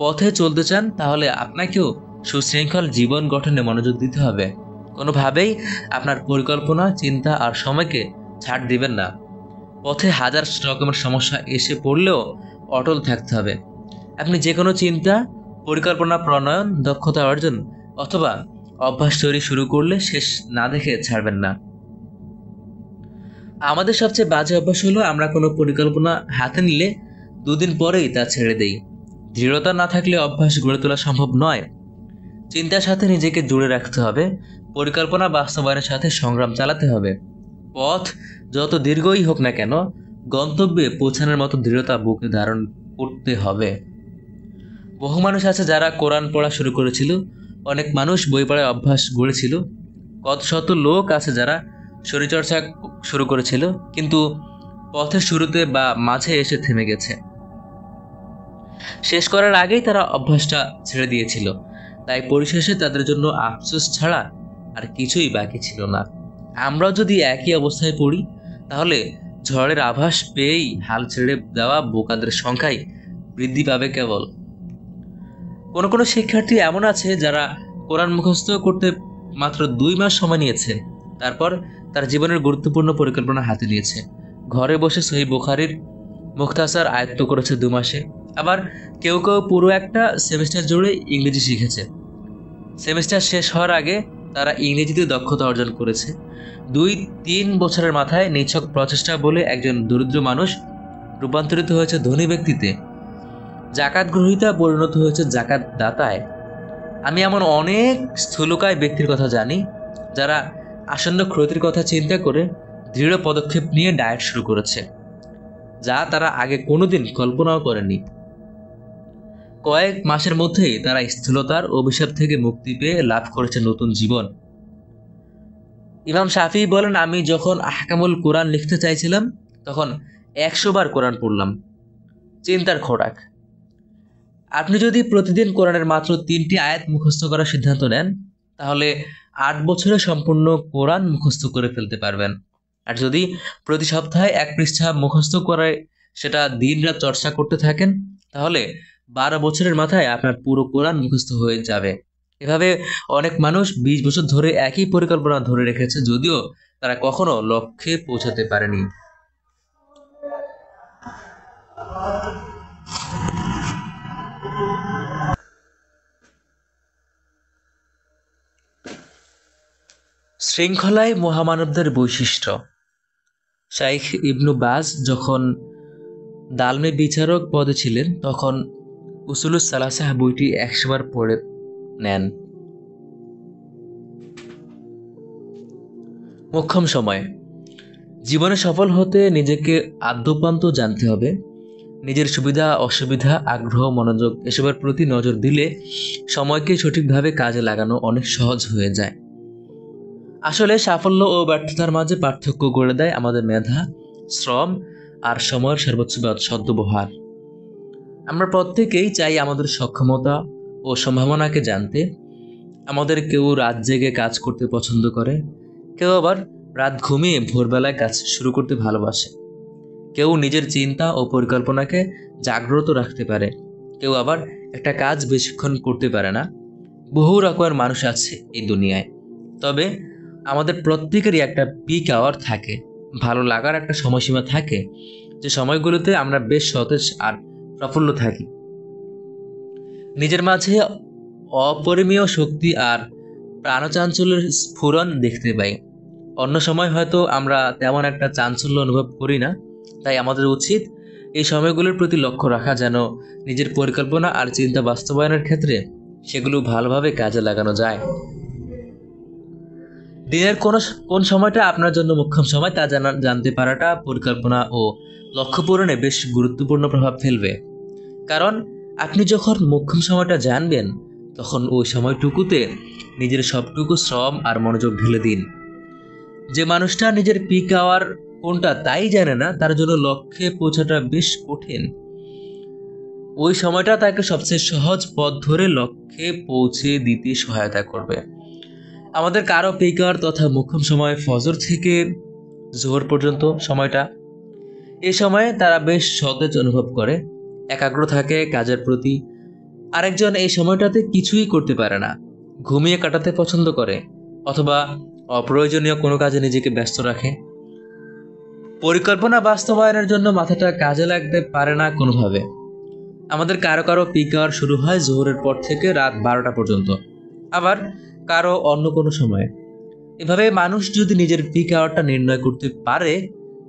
পথে চলতে চান, তাহলে আপনাকেও সুশৃঙ্খল জীবন গঠনে মনোযোগ দিতে হবে। কোনোভাবেই আপনার পরিকল্পনা, চিন্তা আর সময়কে ছাড় দিবেন না। পথে হাজার রকমের সমস্যা এসে পড়লেও অটল থাকতে হবে। আপনি যে কোনো চিন্তা, পরিকল্পনা প্রণয়ন, দক্ষতা অর্জন অথবা অভ্যাস তৈরি শুরু করলে শেষ না দেখে ছাড়বেন না। আমাদের সবচেয়ে বাজে অভ্যাস হলো আমরা কোনো পরিকল্পনা হাতে নিলে 2 দিন পরেই তা ছেড়ে দেই। দৃঢ়তা না থাকলে অভ্যাস গড়ে তোলা সম্ভব নয়। চিন্তার সাথে নিজেকে জুড়ে রাখতে হবে, পরিকল্পনা বাস্তবায়নের সাথে সংগ্রাম চালাতে হবে। পথ যত দীর্ঘই হোক না কেন, গন্তব্যে পৌঁছানোর মতো দৃঢ়তা বুকে ধারণ করতে হবে। বহু মানুষ আছে যারা কোরআন পড়া শুরু করেছিল, অনেক মানুষ বই পড়ার অভ্যাস গড়েছিল, কত শত লোক আছে যারা শরীরচর্চা শুরু করেছিল, কিন্তু পথের শুরুতে বা মাঝে এসে থেমে গেছে। শেষ করার আগেই তারা অভ্যাসটা ছেড়ে দিয়েছিল। তাই পরিশেষে তাদের জন্য আফসোস ছাড়া আর কিছুই বাকি ছিল না। আমরাও যদি একই অবস্থায় পড়ি, তাহলে ঝড়ের আভাস পেয়েই হাল ছেড়ে দেওয়া বোকাদের সংখ্যাই বৃদ্ধি পাবে কেবল। কোনো কোনো শিক্ষার্থী এমন আছে যারা কোরআন মুখস্থ করতে মাত্র 2 মাস সময় নিয়েছে, তারপর তার জীবনের গুরুত্বপূর্ণ পরিকল্পনা হাতে নিয়েছে। ঘরে বসে সহিহ বুখারীর মুখতাসার আয়ত্ত করেছে 2 মাসে। আবার কেউ কেউ পুরো একটা সেমিস্টার জুড়ে ইংরেজি শিখেছে। সেমিস্টার শেষ হওয়ার আগে তারা ইংরেজিতে দক্ষতা অর্জন করেছে। 2-3 বছরের মাথায় নিছক প্রচেষ্টা বলে একজন দরিদ্র মানুষ রূপান্তরিত হয়েছে ধনী ব্যক্তিতে। জাকাত গ্রহীতা পরিণত হয়েছে জাকাত দাতায়। আমি এমন অনেক স্থূলকায় ব্যক্তির কথা জানি যারা আসন্ন ক্ষতির কথা চিন্তা করে দৃঢ় পদক্ষেপ নিয়ে ডায়েট শুরু করেছে, যা তারা আগে কোনোদিন কল্পনাও করেনি। কয়েক মাসের মধ্যেই তারা স্থূলতার অভিশাপ থেকে মুক্তি পেয়ে লাভ করেছে নতুন জীবন। ইমাম শাফি বলেন, আমি যখন আহকামুল কোরআন লিখতে চাইছিলাম তখন 100 বার কোরআন পড়লাম। চিন্তার খোরাক। আপনি যদি প্রতিদিন কোরআনের মাত্র 3টি আয়াত মুখস্থ করার সিদ্ধান্ত নেন, তাহলে 8 বছরে সম্পূর্ণ কোরআন মুখস্থ করে ফেলতে পারবেন। আর যদি প্রতি সপ্তাহে 1 পৃষ্ঠা মুখস্থ করে সেটা দিনরাত চর্চা করতে থাকেন, তাহলে 12 বছরের মাথায় আপনার পুরো কোরআন মুখস্থ হয়ে যাবে। এভাবে অনেক মানুষ 20 বছর ধরে একই পরিকল্পনা ধরে রেখেছে, যদিও তারা কখনো লক্ষ্যে পৌঁছাতে পারেনি। শৃঙ্খলাই মহামানবদের বৈশিষ্ট্য। শাইখ ইবনু বাজ যখন দালমে বিচারক পদে ছিলেন তখন উসুলুস সালাসাহ বইটি 100 বার পড়ে নেন। মোক্ষম সময়। জীবনে সফল হতে নিজেকে আদ্যোপান্ত জানতে হবে। নিজের সুবিধা অসুবিধা আগ্রহ মনোযোগ এসবের প্রতি নজর দিলে সময়কে সঠিকভাবে কাজে লাগানো অনেক সহজ হয়ে যায়। আসলে সাফল্য ও ব্যর্থতার মাঝে পার্থক্য করে দেয় আমাদের মেধা, শ্রম আর সময়ের সর্বোচ্চ সদ্ব্যবহার। আমরা প্রত্যেকেই চাই আমাদের সক্ষমতা ও সম্ভাবনাকে জানতে। আমাদের কেউ রাত জেগে কাজ করতে পছন্দ করে, কেউ আবার রাত ঘুমিয়ে ভোরবেলায় কাজ শুরু করতে ভালোবাসে। কেউ নিজের চিন্তা ও পরিকল্পনাকে জাগ্রত রাখতে পারে, কেউ আবার একটা কাজ বেশিক্ষণ করতে পারে না। বহু রকমের মানুষ আছে এই দুনিয়ায়। তবে আমাদের প্রত্যেকেরই একটা পিক আওয়ার থাকে, ভালো লাগার একটা সময়সীমা থাকে, যে সময়গুলোতে আমরা বেশ সতেজ আর প্রফুল্ল থাকি। নিজের মাঝে অপরিমেয় শক্তি আর প্রাণচাঞ্চল্যের স্ফুরণ দেখতে পাই। অন্য সময় হয়তো আমরা তেমন একটা চাঞ্চল্য অনুভব করি না। তাই আমাদের উচিত এই সময়গুলোর প্রতি লক্ষ্য রাখা, যেন নিজের পরিকল্পনা আর চিন্তা বাস্তবায়নের ক্ষেত্রে সেগুলো ভালোভাবে কাজে লাগানো যায়। দিনের কোন সময়টা আপনার জন্য মোক্ষম সময় তা জানতে পারাটা পরিকল্পনা ও লক্ষ্য পূরণে বেশ গুরুত্বপূর্ণ প্রভাব ফেলবে। কারণ আপনি যখন মোক্ষম সময়টা জানবেন তখন ওই সময়টুকুতে নিজের সবটুকু শ্রম আর মনোযোগ ঢেলে দিন। যে মানুষটা নিজের পিক আওয়ার কোনটা তাই জানে না, তার জন্য লক্ষ্যে পৌঁছাটা বেশ কঠিন। ওই সময়টা তাকে সবচেয়ে সহজ পথ ধরে লক্ষ্যে পৌঁছে দিতে সহায়তা করবে। আমাদের কারো পিক আওয়ার তথা মোক্ষম সময় ফজর থেকে জোহর পর্যন্ত সময়টা। এই সময়ে তারা বেশ সতেজ অনুভব করে, একাগ্র থাকে কাজের প্রতি। আরেকজন এই সময়টাতে কিছুই করতে পারে না, ঘুমিয়ে কাটাতে পছন্দ করে অথবা অপ্রয়োজনীয় কোনো কাজে নিজেকে ব্যস্ত রাখে। পরিকল্পনা বাস্তবায়নের জন্য মাথাটা কাজে লাগতে পারে না কোনোভাবে। আমাদের কারো কারো পিক আওয়ার শুরু হয় জোহরের পর থেকে রাত 12টা পর্যন্ত, আবার কারো অন্য কোনো সময়ে। এভাবে মানুষ যদি নিজের পিক আওয়ারটা নির্ণয় করতে পারে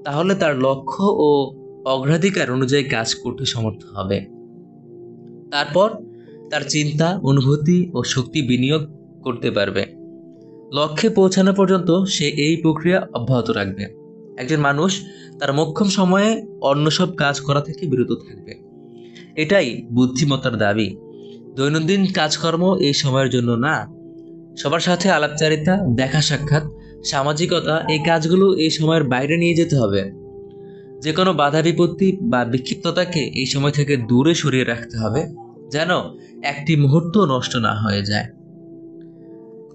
তাহলে তার লক্ষ্য ও অগ্রাধিকার অনুযায়ী কাজ করতে সমর্থ হবে। তারপর তার চিন্তা অনুভূতি ও শক্তি বিনিয়োগ করতে পারবে। লক্ষ্যে পৌঁছানো পর্যন্ত সে এই প্রক্রিয়া অব্যাহত রাখবে। একজন মানুষ তার মোক্ষম সময়ে অন্য সব কাজ করা থেকে বিরত থাকবে। এটাই বুদ্ধিমত্তার দাবি। দৈনন্দিন কাজকর্ম এই সময়ের জন্য না। সবার সাথে আলাপচারিতা, দেখা সাক্ষাৎ, সামাজিকতা এই কাজগুলো এই সময়ের বাইরে নিয়ে যেতে হবে। যে কোনো বাধা বিপত্তি বা বিক্ষিপ্ততাকে এই সময় থেকে দূরে সরিয়ে রাখতে হবে, যেন একটি মুহূর্ত নষ্ট না হয়ে যায়।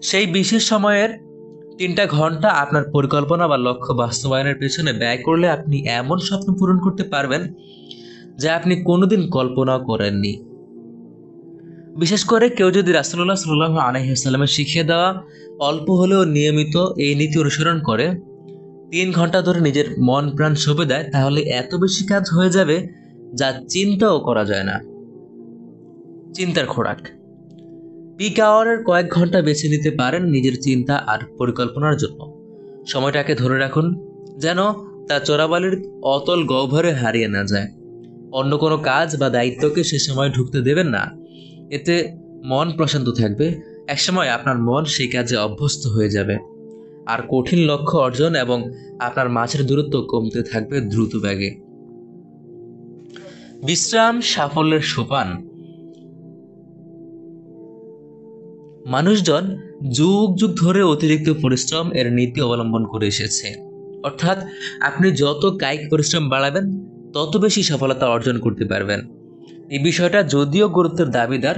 সেই বিশেষ সময়ের 3টা ঘন্টা আপনার পরিকল্পনা বা লক্ষ্য বাস্তবায়নের পেছনে ব্যয় করলে আপনি এমন স্বপ্ন পূরণ করতে পারবেন যা আপনি কোনোদিন কল্পনাও করেননি। বিশেষ করে কেউ যদি রাসূলুল্লাহ সাল্লাল্লাহু আলাইহি ওয়াসাল্লামের শিখিয়ে দেওয়া অল্প হলেও নিয়মিত এই নীতি অনুসরণ করে 3 ঘন্টা ধরে নিজের মন প্রাণ সঁপে দেয়, তাহলে এত বেশি কাজ হয়ে যাবে যা চিন্তাও করা যায় না। চিন্তার খোরাক। পিক আওয়ারের কয়েক ঘন্টা বেছে নিতে পারেন নিজের চিন্তা আর পরিকল্পনার জন্য। সময়টাকে ধরে রাখুন, যেন তা চোরাবালির অতল গহ্বরে হারিয়ে না যায়। অন্য কোনো কাজ বা দায়িত্বকে সে সময় ঢুকতে দেবেন না। এতে মন প্রশান্ত থাকবে। একসময় আপনার মন সেই কাজে অভ্যস্ত হয়ে যাবে, আর কঠিন লক্ষ্য অর্জন এবং আপনার মাঝের দূরত্ব কমতে থাকবে দ্রুত বেগে। বিশ্রাম সাফল্যের সোপান। মানুষজন যুগ যুগ ধরে অতিরিক্ত পরিশ্রম এর নীতি অবলম্বন করে এসেছে। অর্থাৎ আপনি যত কায়িক পরিশ্রম বাড়াবেন তত বেশি সফলতা অর্জন করতে পারবেন। এই বিষয়টা যদিও গুরুত্বের দাবিদার,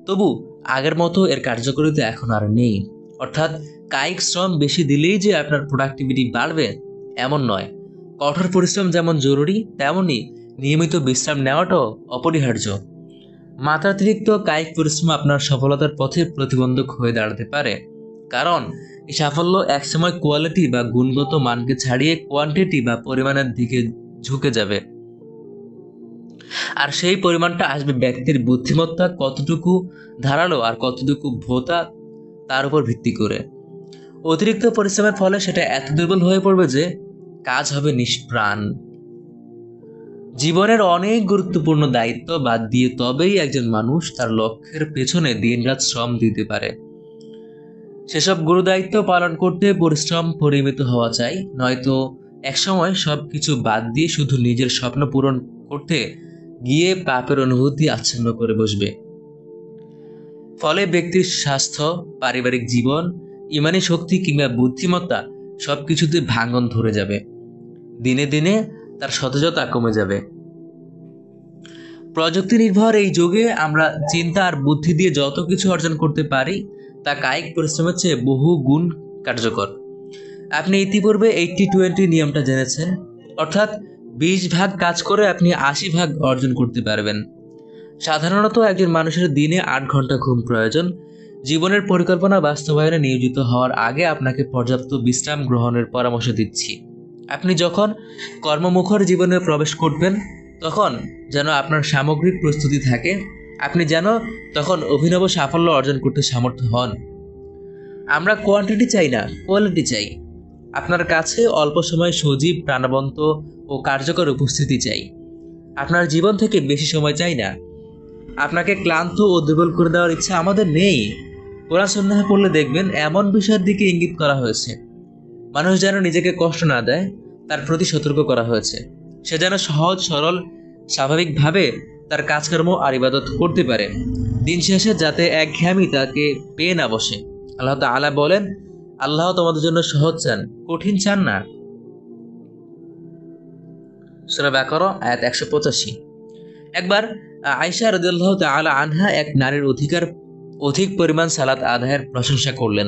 তবু আগের মতো এর কার্যকারিতা এখন আর নেই। অর্থাৎ কায়িক শ্রম বেশি দিলেই যে আপনার প্রোডাক্টিভিটি বাড়বে এমন নয়। কঠোর পরিশ্রম যেমন জরুরি, তেমনি নিয়মিত বিশ্রাম নেওয়াটাও অপরিহার্য। মাত্রাতিরিক্ত কায়িক পরিশ্রম আপনার সফলতার পথে প্রতিবন্ধক হয়ে দাঁড়াতে পারে, কারণ এই সাফল্য একসময় কোয়ালিটি বা গুণগত মানকে ছাড়িয়ে কোয়ান্টিটি বা পরিমাণের দিকে ঝুঁকে যাবে। আর সেই পরিমাণটা আসবে ব্যক্তির বুদ্ধিমত্তা কতটুকু ধারালো আর কতটুকু ভোঁতা তার উপর ভিত্তি করে। অতিরিক্ত পরিশ্রমের ফলে সেটা এত দুর্বল হয়ে পড়বে যে কাজ হবে নিষ্প্রাণ। জীবনের অনেক গুরুত্বপূর্ণ দায়িত্ব বাদ দিয়ে তবেই একজন মানুষ তার লক্ষ্যের পেছনে দিনরাত শ্রম দিতে পারে। সেসব গুরু দায়িত্ব পালন করতে পরিশ্রম পরিমিত হওয়া চাই, নয়তো একসময় সবকিছু বাদ দিয়ে শুধু নিজের স্বপ্ন পূরণ করতে গিয়ে পাপের অনুভূতি আচ্ছন্ন করে বসবে। ফলে ব্যক্তির স্বাস্থ্য, পারিবারিক জীবন, ইমানি শক্তি কিংবা বুদ্ধিমত্তা সবকিছুতে ভাঙন ধরে যাবে। দিনে দিনে তার সতেজতা কমে যাবে। প্রযুক্তি নির্ভর এই যুগে আমরা চিন্তা আর বুদ্ধি দিয়ে যত কিছু অর্জন করতে পারি তা কায়িক পরিশ্রমের চেয়ে বহু গুণ কার্যকর। আপনি ইতিপূর্বে 80-20 নিয়মটা জেনেছেন, অর্থাৎ 20 ভাগ কাজ করে আপনি 80 ভাগ অর্জন করতে পারবেন। সাধারণত একজন মানুষের দিনে 8 ঘন্টা ঘুম প্রয়োজন। জীবনের পরিকল্পনা বাস্তবায়নে নিয়োজিত হওয়ার আগে আপনাকে পর্যাপ্ত বিশ্রাম গ্রহণের পরামর্শ দিচ্ছি। আপনি যখন কর্মমুখর জীবনে প্রবেশ করবেন তখন যেন আপনার সামগ্রিক প্রস্তুতি থাকে, আপনি যেন তখন অভিনব সাফল্য অর্জন করতে সমর্থ হন। আমরা কোয়ান্টিটি চাই না, কোয়ালিটি চাই। আপনার কাছে অল্প সময় সজীব, প্রাণবন্ত ও কার্যকর উপস্থিতি চাই। আপনার জীবন থেকে বেশি সময় চাই না। আপনাকে ক্লান্ত ও দুর্বল করে দেওয়ার ইচ্ছা আমাদের নেই। কোরআন সুন্নাহ পড়লে দেখবেন এমন বিষয়ের দিকে ইঙ্গিত করা হয়েছে মানুষ যেন নিজেকে কষ্ট না দেয়, তার প্রতি সতর্ক করা হয়েছে। সে যেন সহজ সরল স্বাভাবিকভাবে তার কাজকর্ম আর ইবাদত করতে পারে, দিন শেষে যাতে একঘেয়েমি তাকে পেয়ে না বসে। আল্লাহ তাআলা বলেন, আল্লাহ তোমাদের জন্য সহজ চান, কঠিন চান না। সূরা বাকারা আয়াত 185। একবার আয়েশা রাদিয়াল্লাহু তাআলা আনহা এক নারীর অধিক পরিমাণ সালাত আদায়ের প্রশংসা করলেন।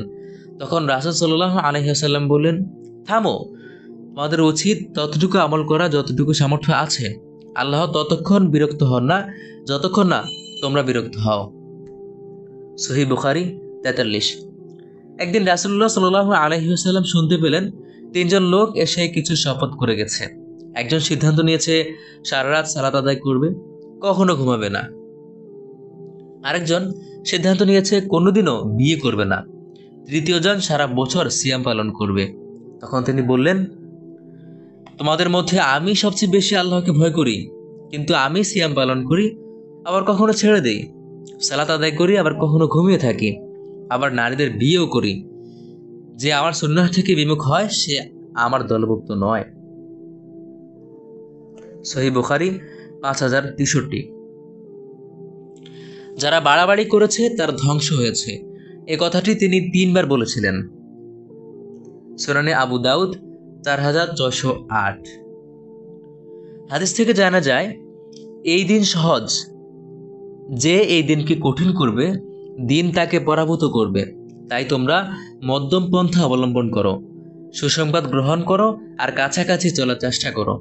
তখন রাসূল সাল্লাল্লাহু আলাইহি ওয়াসাল্লাম বললেন, থামো, তোমাদের উচিত ততটুকু আমল করা যতটুকু সামর্থ্য আছে। আল্লাহ ততক্ষণ বিরক্ত হন না যতক্ষণ না তোমরা বিরক্ত হও। সহিহ বুখারী 43। একদিন রাসূলুল্লাহ সাল্লাল্লাহু আলাইহি ওয়াসাল্লাম শুনতে পেলেন 3 জন লোক এসে কিছু শপথ করে গেছে। একজন সিদ্ধান্ত নিয়েছে সারা রাত সালাত আদায় করবে, কখনো ঘুমাবে না। আরেকজন সিদ্ধান্ত নিয়েছে কোনোদিনও বিয়ে করবে না। তৃতীয়জন সারা বছর সিয়াম পালন করবে। তখন তিনি বললেন, তোমাদের মধ্যে আমি সবচেয়ে বেশি আল্লাহকে ভয় করি, কিন্তু আমি সিয়াম পালন করি, আবার কখনো ছেড়ে দেই, সালাত আদায় করি, আবার কখনো ঘুমিয়ে থাকি, আবার নারীদের বিয়েও করি। যে আমার সুন্নাহ থেকে বিমুখ হয় সে আমার দলভুক্ত নয়। সহিহ বুখারী 5063। যারা বাড়াবাড়ি করেছে তার ধ্বংস হয়েছে, এ কথাটি তিনি 3 বার বলেছিলেন। সুনানে আবু দাউদ 4608। হাদিস থেকে জানা যায় এই দিন সহজ, যে এই দিনকে কঠিন করবে দিন তাকে পরাভূত করবে। তাই তোমরা মধ্যম পন্থা অবলম্বন করো, সুসংবাদ গ্রহণ করো আর কাছাকাছি চলার চেষ্টা করো।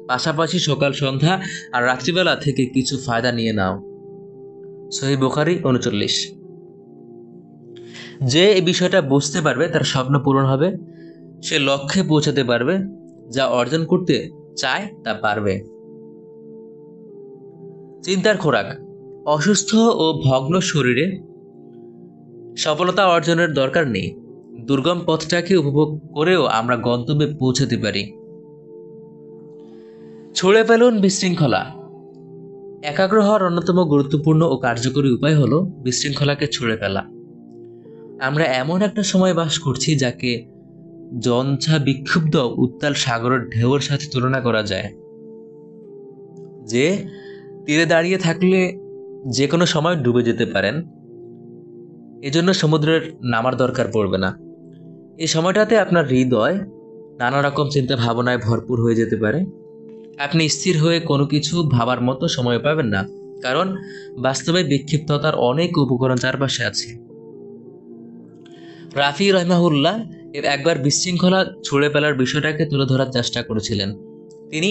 পাশাপাশি সকাল সন্ধ্যা আর রাত্রিবেলা থেকে কিছু ফায়দা নিয়ে নাও। সহিহ বুখারী 39। যে এই বিষয়টা বুঝতে পারবে তার স্বপ্ন পূরণ হবে, সে লক্ষ্যে পৌঁছাতে পারবে, যা অর্জন করতে চায় তা পারবে। চিন্তার খোরাক। অসুস্থ ও ভগ্ন শরীরে সফলতা অর্জনের দরকার নেই। দুর্গম পথটাকে উপভোগ করেও আমরা গন্তব্যে পৌঁছাতে পারি। ছুঁড়ে ফেলুন বিশৃঙ্খলা। একাগ্র হওয়ার অন্যতম গুরুত্বপূর্ণ ও কার্যকরী উপায় হলো বিশৃঙ্খলাকে ছুঁড়ে ফেলা। আমরা এমন একটা সময় বাস করছি যাকে জঞ্ছা বিক্ষুব্ধ উত্তাল সাগরের ঢেউয়ের সাথে তুলনা করা যায়। যে তীরে দাঁড়িয়ে থাকলে যে কোনো সময় ডুবে যেতে পারেন, এজন্য সমুদ্রের নামার দরকার পড়বে না। এই সময়টাতে আপনার হৃদয় নানা রকম চিন্তা ভাবনায় ভরপুর হয়ে যেতে পারে। আপনি স্থির হয়ে কোনো কিছু ভাবার মতো সময় পাবেন না, কারণ বাস্তবে বিক্ষিপ্ততার অনেক উপকরণ চারপাশে আছে। রাফি রহমাহুল্লাহ একবার বিশৃঙ্খলা ছুঁড়ে ফেলার বিষয়টাকে তুলে ধরার চেষ্টা করেছিলেন। তিনি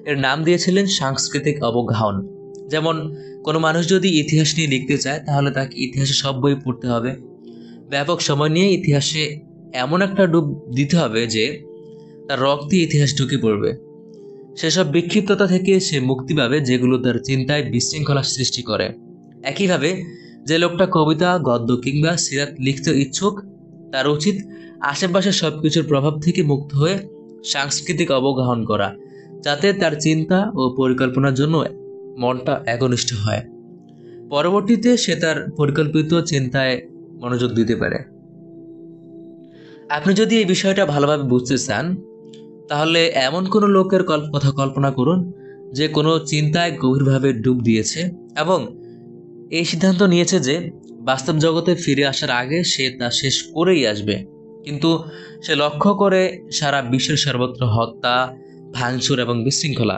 এর নাম দিয়েছিলেন সাংস্কৃতিক অবগাহন। যেমন কোনো মানুষ যদি ইতিহাস নিয়ে লিখতে চায় তাহলে তাকে ইতিহাসে সব বই পড়তে হবে, ব্যাপক সময় নিয়ে ইতিহাসে এমন একটা ডুব দিতে হবে যে তার রক্তে ইতিহাস ঢুকে পড়বে। সেসব বিক্ষিপ্ততা থেকে সে মুক্তি পাবে যেগুলো তার চিন্তায় বিশৃঙ্খলা সৃষ্টি করে। একইভাবে যে লোকটা কবিতা, গদ্য কিংবা সিরাত লিখতে ইচ্ছুক তার উচিত আশেপাশের সবকিছুর প্রভাব থেকে মুক্ত হয়ে সাংস্কৃতিক অবগাহন করা, যাতে তার চিন্তা ও পরিকল্পনার জন্য মনটা একনিষ্ঠ হয়। পরবর্তীতে সে তার পরিকল্পিত চিন্তায় মনোযোগ দিতে পারে। আপনি যদি এই বিষয়টা ভালোভাবে বুঝতে চান, তাহলে এমন কোনো লোকের কথা কল্পনা করুন যে কোনো চিন্তায় গভীরভাবে ডুব দিয়েছে এবং এই সিদ্ধান্ত নিয়েছে যে বাস্তব জগতে ফিরে আসার আগে সে তা শেষ করেই আসবে। কিন্তু সে লক্ষ্য করে সারা বিশ্বের সর্বত্র হত্যা, ভাঙচুর এবং বিশৃঙ্খলা,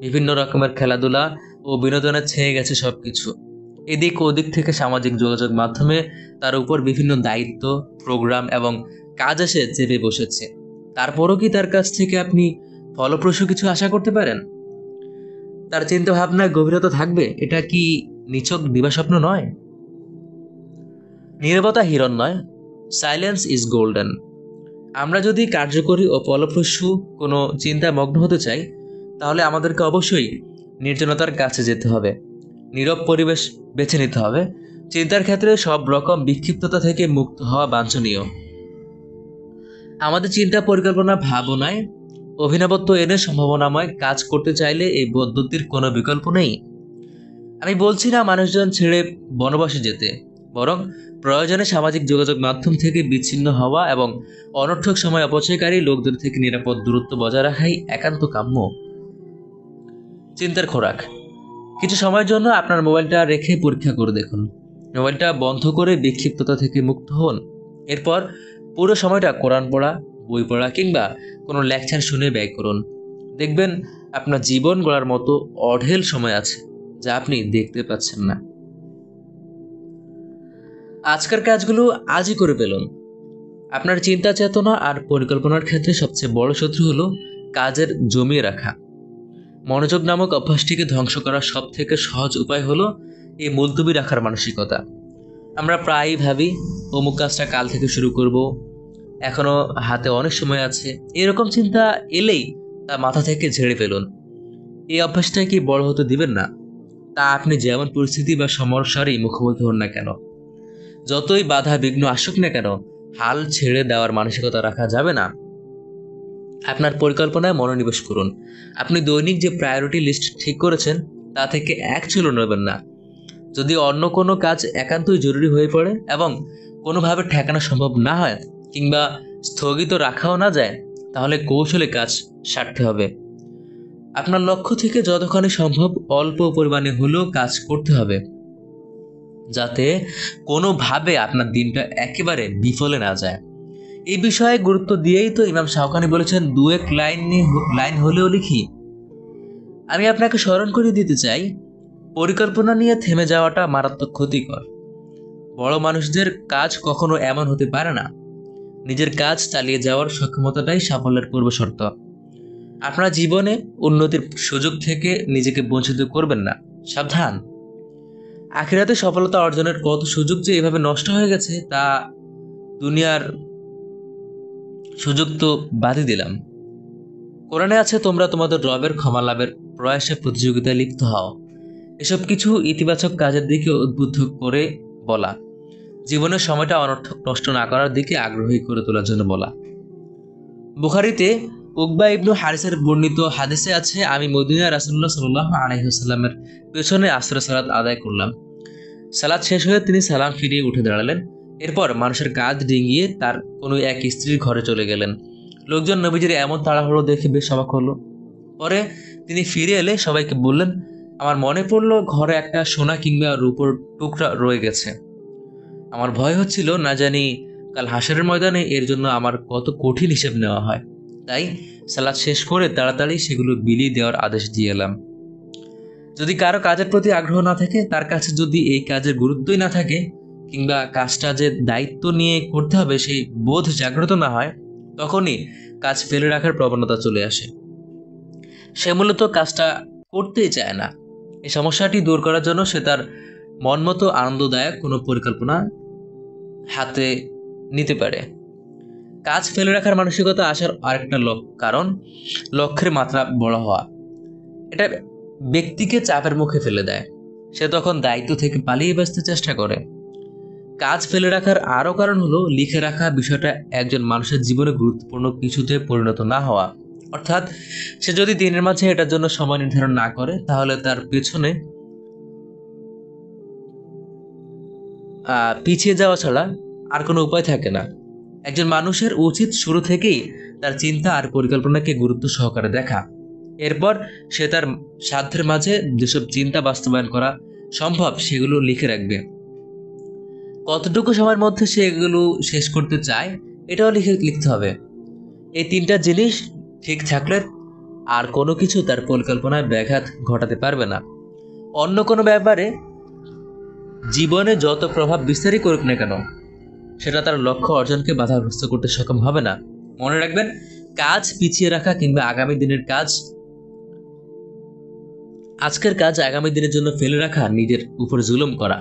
বিভিন্ন রকমের খেলাধুলা ও বিনোদনে ছেয়ে গেছে সবকিছু। এদিক ওদিক থেকে সামাজিক যোগাযোগ মাধ্যমে তার উপর বিভিন্ন দায়িত্ব, প্রোগ্রাম এবং কাজ এসে চেপে বসেছে। তারপরও কি তার কাছ থেকে আপনি ফলপ্রসূ কিছু আশা করতে পারেন? তার চিন্তা ভাবনায় গভীরতা থাকবে? এটা কি নিছক দিবাস্বপ্ন নয়? নীরবতা হিরণ্ময়, সাইলেন্স ইজ গোল্ডেন। আমরা যদি কার্যকরী ও ফলপ্রসূ কোনো চিন্তায় মগ্ন হতে চাই, তাহলে আমাদেরকে অবশ্যই নির্জনতার কাছে যেতে হবে, নীরব পরিবেশ বেছে নিতে হবে। চিন্তার ক্ষেত্রে সব রকম বিক্ষিপ্ততা থেকে মুক্ত হওয়া বাঞ্ছনীয়। আমাদের চিন্তা, পরিকল্পনা, ভাবনায় অভিনবত্ব এনে সম্ভাবনাময় কাজ করতে চাইলে এই পদ্ধতির কোনো বিকল্প নেই। আমি বলছি না মানুষজন ছেড়ে বনবাসে যেতে, বরং প্রয়োজনে সামাজিক যোগাযোগ মাধ্যম থেকে বিচ্ছিন্ন হওয়া এবং অনর্থক সময় অপচয়কারী লোকদের থেকে নিরাপদ দূরত্ব বজায় রাখাই একান্ত কাম্য। চিন্তার খোরাক। কিছু সময়ের জন্য আপনার মোবাইলটা রেখে পরীক্ষা করে দেখুন। মোবাইলটা বন্ধ করে বিক্ষিপ্ততা থেকে মুক্ত হন। এরপর পুরো সময়টা কোরআন পড়া, বই পড়া কিংবা কোনো লেকচার শুনে ব্যয় করুন। দেখবেন আপনার জীবন গড়ার মতো অঢেল সময় আছে যা আপনি দেখতে পাচ্ছেন না। আজকের কাজগুলো আজই করে ফেলুন। আপনার চিন্তা, চেতনা আর পরিকল্পনার ক্ষেত্রে সবচেয়ে বড় শত্রু হলো কাজের জমিয়ে রাখা। মনোযোগ নামক অভ্যাসটিকে ধ্বংস করার সব থেকে সহজ উপায় হলো এই মুলতবি রাখার মানসিকতা। আমরা প্রায়ই ভাবি অমুক কাজটা কাল থেকে শুরু করব, এখনো হাতে অনেক সময় আছে। এরকম চিন্তা এলেই তা মাথা থেকে ঝেড়ে ফেলুন। এই অভ্যাসটা কি বড় হতে দিবেন না, তা আপনি যেমন পরিস্থিতি বা সমস্যারই মুখোমুখি হন না কেন। যতই বাধা বিঘ্ন আসুক না কেন, হাল ছেড়ে দেওয়ার মানসিকতা রাখা যাবে না। আপনার পরিকল্পনায় মনোনিবেশ করুন। আপনি দৈনিক যে প্রায়োরিটি লিস্ট ঠিক করেছেন তা থেকে এক চুলো নেবেন না। যদি অন্য কোনো কাজ একান্তই জরুরি হয়ে পড়ে এবং কোনোভাবে ঠেকানো সম্ভব না হয় কিংবা স্থগিত রাখাও না যায়, তাহলে কৌশলে কাজ সারতে হবে। আপনার লক্ষ্য থেকে যতখানি সম্ভব অল্প পরিমাণে হলেও কাজ করতে হবে, যাতে কোনোভাবে আপনার দিনটা একেবারে বিফলে না যায়। এই বিষয়ে গুরুত্ব দিয়েই তো ইমাম শাওকানি বলেছেন, দু এক লাইন হলেও লিখি। আমি আপনাকে স্মরণ করিয়ে দিতে চাই, পরিকল্পনা নিয়ে থেমে যাওয়াটা মারাত্মক ক্ষতিকর। বড় মানুষদের কাজ কখনো এমন হতে পারে না। নিজের কাজ চালিয়ে যাওয়ার সক্ষমতাটাই সাফল্যের পূর্বশর্ত। আপনার জীবনে উন্নতির সুযোগ থেকে নিজেকে বঞ্চিত করবেন না, সাবধান। আখিরাতে সফলতা অর্জনের কত সুযোগ যে এভাবে নষ্ট হয়ে গেছে, তা দুনিয়ার সুযোগ তো বাদই দিলাম। কোরআনে আছে, তোমরা তোমাদের রবের ক্ষমা লাভের প্রয়াসে প্রতিযোগিতায় লিপ্ত হও। এসব কিছু ইতিবাচক কাজের দিকে উদ্বুদ্ধ করে বলা, জীবনের সময়টা অনর্থক নষ্ট না করার দিকে আগ্রহী করে তোলার জন্য বলা। বুখারীতে উকবা ইবনু হারিসের বর্ণিত হাদিসে আছে, আমি মদিনায় রাসূলুল্লাহ সাল্লাল্লাহু আলাইহি ওয়াসাল্লামের পেছনে আসরের সালাত আদায় করলাম। সালাত শেষ হয়ে তিনি সালাম ফিরিয়ে উঠে দাঁড়ালেন। এরপর মানুষের কাঁধ ডিঙিয়ে তার কোনো এক স্ত্রীর ঘরে চলে গেলেন। লোকজন নবীজির এমন তাড়াহুড়ো দেখে বেশ অবাক হলো। পরে তিনি ফিরে এলে সবাইকে বললেন, আমার মনে পড়লো ঘরে একটা সোনা কিংবা রূপোর টুকরা রয়ে গেছে। আমার ভয় হচ্ছিল, না জানি কাল হাসরের ময়দানে এর জন্য আমার কত কঠিন হিসেব নেওয়া হয়। তাই সালাত শেষ করে তাড়াতাড়ি সেগুলো বিলিয়ে দেওয়ার আদেশ দিয়ে এলাম। যদি কারো কাজের প্রতি আগ্রহ না থাকে, তার কাছে যদি এই কাজের গুরুত্বই না থাকে কিংবা কাজটা যে দায়িত্ব নিয়ে করতে হবে সেই বোধ জাগ্রত না হয়, তখনই কাজ ফেলে রাখার প্রবণতা চলে আসে। সে মূলত কাজটা করতেই চায় না। এই সমস্যাটি দূর করার জন্য সে তার মন মতো আনন্দদায়ক কোনো পরিকল্পনা হাতে নিতে পারে। কাজ ফেলে রাখার মানসিকতা আসার আরেকটা কারণ লক্ষ্যের মাত্রা বড় হওয়া। এটা ব্যক্তিকে চাপের মুখে ফেলে দেয়। সে তখন দায়িত্ব থেকে পালিয়ে বাঁচতে চেষ্টা করে। কাজ ফেলে রাখার আরও কারণ হলো লিখে রাখা বিষয়টা একজন মানুষের জীবনে গুরুত্বপূর্ণ কিছুতে পরিণত না হওয়া। অর্থাৎ সে যদি দিনের মাঝে এটার জন্য সময় নির্ধারণ না করে তাহলে তার পেছনে পিছিয়ে যাওয়া ছাড়া আর কোনো উপায় থাকে না। একজন মানুষের উচিত শুরু থেকেই তার চিন্তা আর পরিকল্পনাকে গুরুত্ব সহকারে দেখা। এরপর সে তার সাধ্যের মাঝে যেসব চিন্তা বাস্তবায়ন করা সম্ভব সেগুলো লিখে রাখবে। কতটুকু সময়ের মধ্যে সে এগুলো শেষ করতে চায় এটাও লিখতে হবে। এই তিনটা জিনিস ঠিক থাকলে আর কোনো কিছু তার পরিকল্পনায় ব্যাঘাত ঘটাতে পারবে না। অন্য কোনো ব্যাপারে জীবনে যত প্রভাব বিস্তারই করুক না কেন সেটা তার লক্ষ্য অর্জনকে বাধাগ্রস্ত করতে সক্ষম হবে না। মনে রাখবেন, কাজ পিছিয়ে রাখা কিংবা আজকের কাজ আগামী দিনের জন্য ফেলে রাখা নিজের উপর জুলুম করা,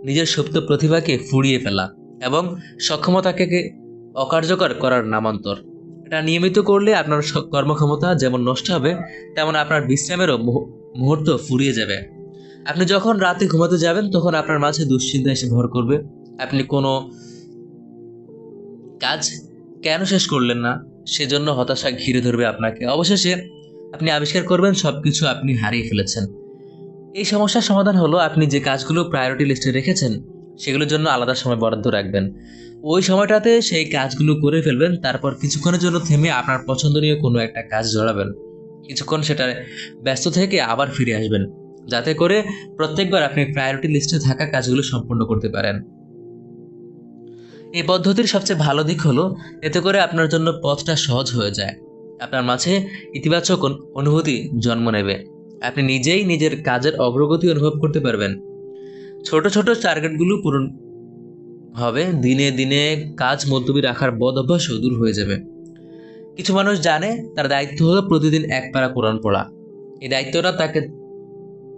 নিজের সুপ্ত প্রতিভাকে ফুরিয়ে ফেলা এবং সক্ষমতাকে অকার্যকর করার নামান্তর। এটা নিয়মিত করলে আপনার কর্মক্ষমতা যেমন নষ্ট হবে তেমন আপনার বিশ্রামেরও মুহূর্ত ফুরিয়ে যাবে। আপনি যখন রাতে ঘুমাতে যাবেন তখন আপনার মাঝে দুশ্চিন্তা এসে ভর করবে। আপনি কোনো কাজ কেন শেষ করলেন না সেজন্য হতাশা ঘিরে ধরবে আপনাকে। অবশেষে আপনি আবিষ্কার করবেন সবকিছু আপনি হারিয়ে ফেলেছেন। এই সমস্যার সমাধান হলো আপনি যে কাজগুলো প্রায়োরিটি লিস্টে রেখেছেন সেগুলোর জন্য আলাদা সময় বরাদ্দ রাখবেন। ওই সময়টাতে সেই কাজগুলো করে ফেলবেন, তারপর কিছুক্ষণের জন্য থেমে আপনার পছন্দনীয় কোনো একটা কাজ জড়াবেন। কিছুক্ষণ সেটা ব্যস্ত থেকে আবার ফিরে আসবেন, যাতে করে প্রত্যেকবার আপনি প্রায়োরিটি লিস্টে থাকা কাজগুলো সম্পূর্ণ করতে পারেন। এই পদ্ধতির সবচেয়ে ভালো দিক হলো এতে করে আপনার জন্য পথটা সহজ হয়ে যায়। আপনার মাঝে ইতিবাচক অনুভূতি জন্ম নেবে। আপনি নিজেই নিজের কাজের অগ্রগতি অনুভব করতে পারবেন। ছোট ছোট টার্গেটগুলো পূরণ হবে, দিনে দিনে কাজ মুলতবি রাখার বদ অভ্যাসও দূর হয়ে যাবে। কিছু মানুষ জানে তার দায়িত্ব হলো প্রতিদিন এক পারা কোরআন পড়া। এই দায়িত্বটা তাকে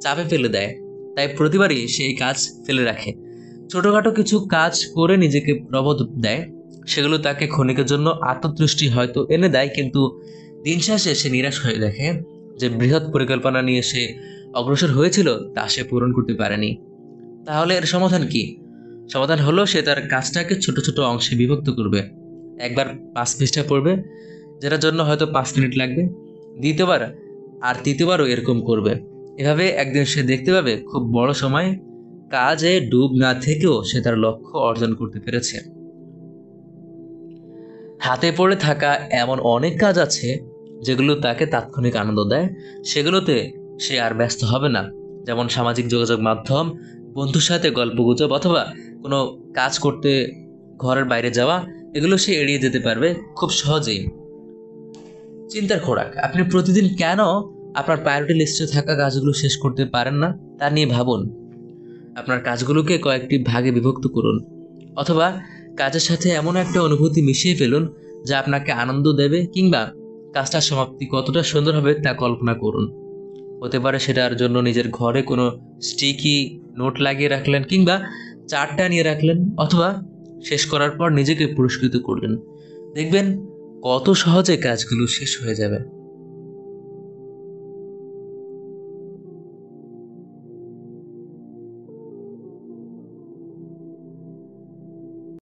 চাপে ফেলে দেয়, তাই প্রতিবারই সেই কাজ ফেলে রাখে। ছোটখাটো কিছু কাজ করে নিজেকে প্রবোধ দেয়, সেগুলো তাকে ক্ষণিকের জন্য আত্মতৃষ্টি হয়তো এনে দেয়, কিন্তু দিন শেষে সে নিরাশ হয়ে দেখে যে বৃহৎ পরিকল্পনা নিয়ে সে অগ্রসর হয়েছিল তা সে পূরণ করতে পারেনি। তাহলে এর সমাধান কি? সমাধান হলো সে তার কাজটাকে ছোট ছোট অংশে বিভক্ত করবে। একবার 5 পৃষ্ঠা পড়বে, যেটার জন্য হয়তো 5 মিনিট লাগবে। দ্বিতীয়বার আর তৃতীয়বারও এরকম করবে। এভাবে একদিন সে দেখতে পাবে খুব বড় সময় কাজে ডুব না থেকেও সে তার লক্ষ্য অর্জন করতে পেরেছে। হাতে পড়ে থাকা এমন অনেক কাজ আছে যেগুলো তাকে তাৎক্ষণিক আনন্দ দেয়, সেগুলোতে সে আর ব্যস্ত হবে না। যেমন সামাজিক যোগাযোগ মাধ্যম, বন্ধুর সাথে গল্পগুজব অথবা কোনো কাজ করতে ঘরের বাইরে যাওয়া, এগুলো সে এড়িয়ে যেতে পারবে খুব সহজেই। চিন্তার খোরাক, আপনি প্রতিদিন কেন আপনার প্রায়োরিটি লিস্টে থাকা কাজগুলো শেষ করতে পারেন না তা নিয়ে ভাবুন। আপনার কাজগুলোকে কয়েকটি ভাগে বিভক্ত করুন, অথবা কাজের সাথে এমন একটা অনুভূতি মিশিয়ে ফেলুন যা আপনাকে আনন্দ দেবে, কিংবা কাজটার সমাপ্তি কতটা সুন্দর হবে তা কল্পনা করুন। হতে পারে সেটার জন্য নিজের ঘরে কোনো স্টিকি নোট লাগিয়ে রাখলেন, কিংবা চার্টটা নিয়ে রাখলেন, অথবা শেষ করার পর নিজেকে পুরস্কৃত করলেন। দেখবেন কত সহজে কাজগুলো শেষ হয়ে যাবে।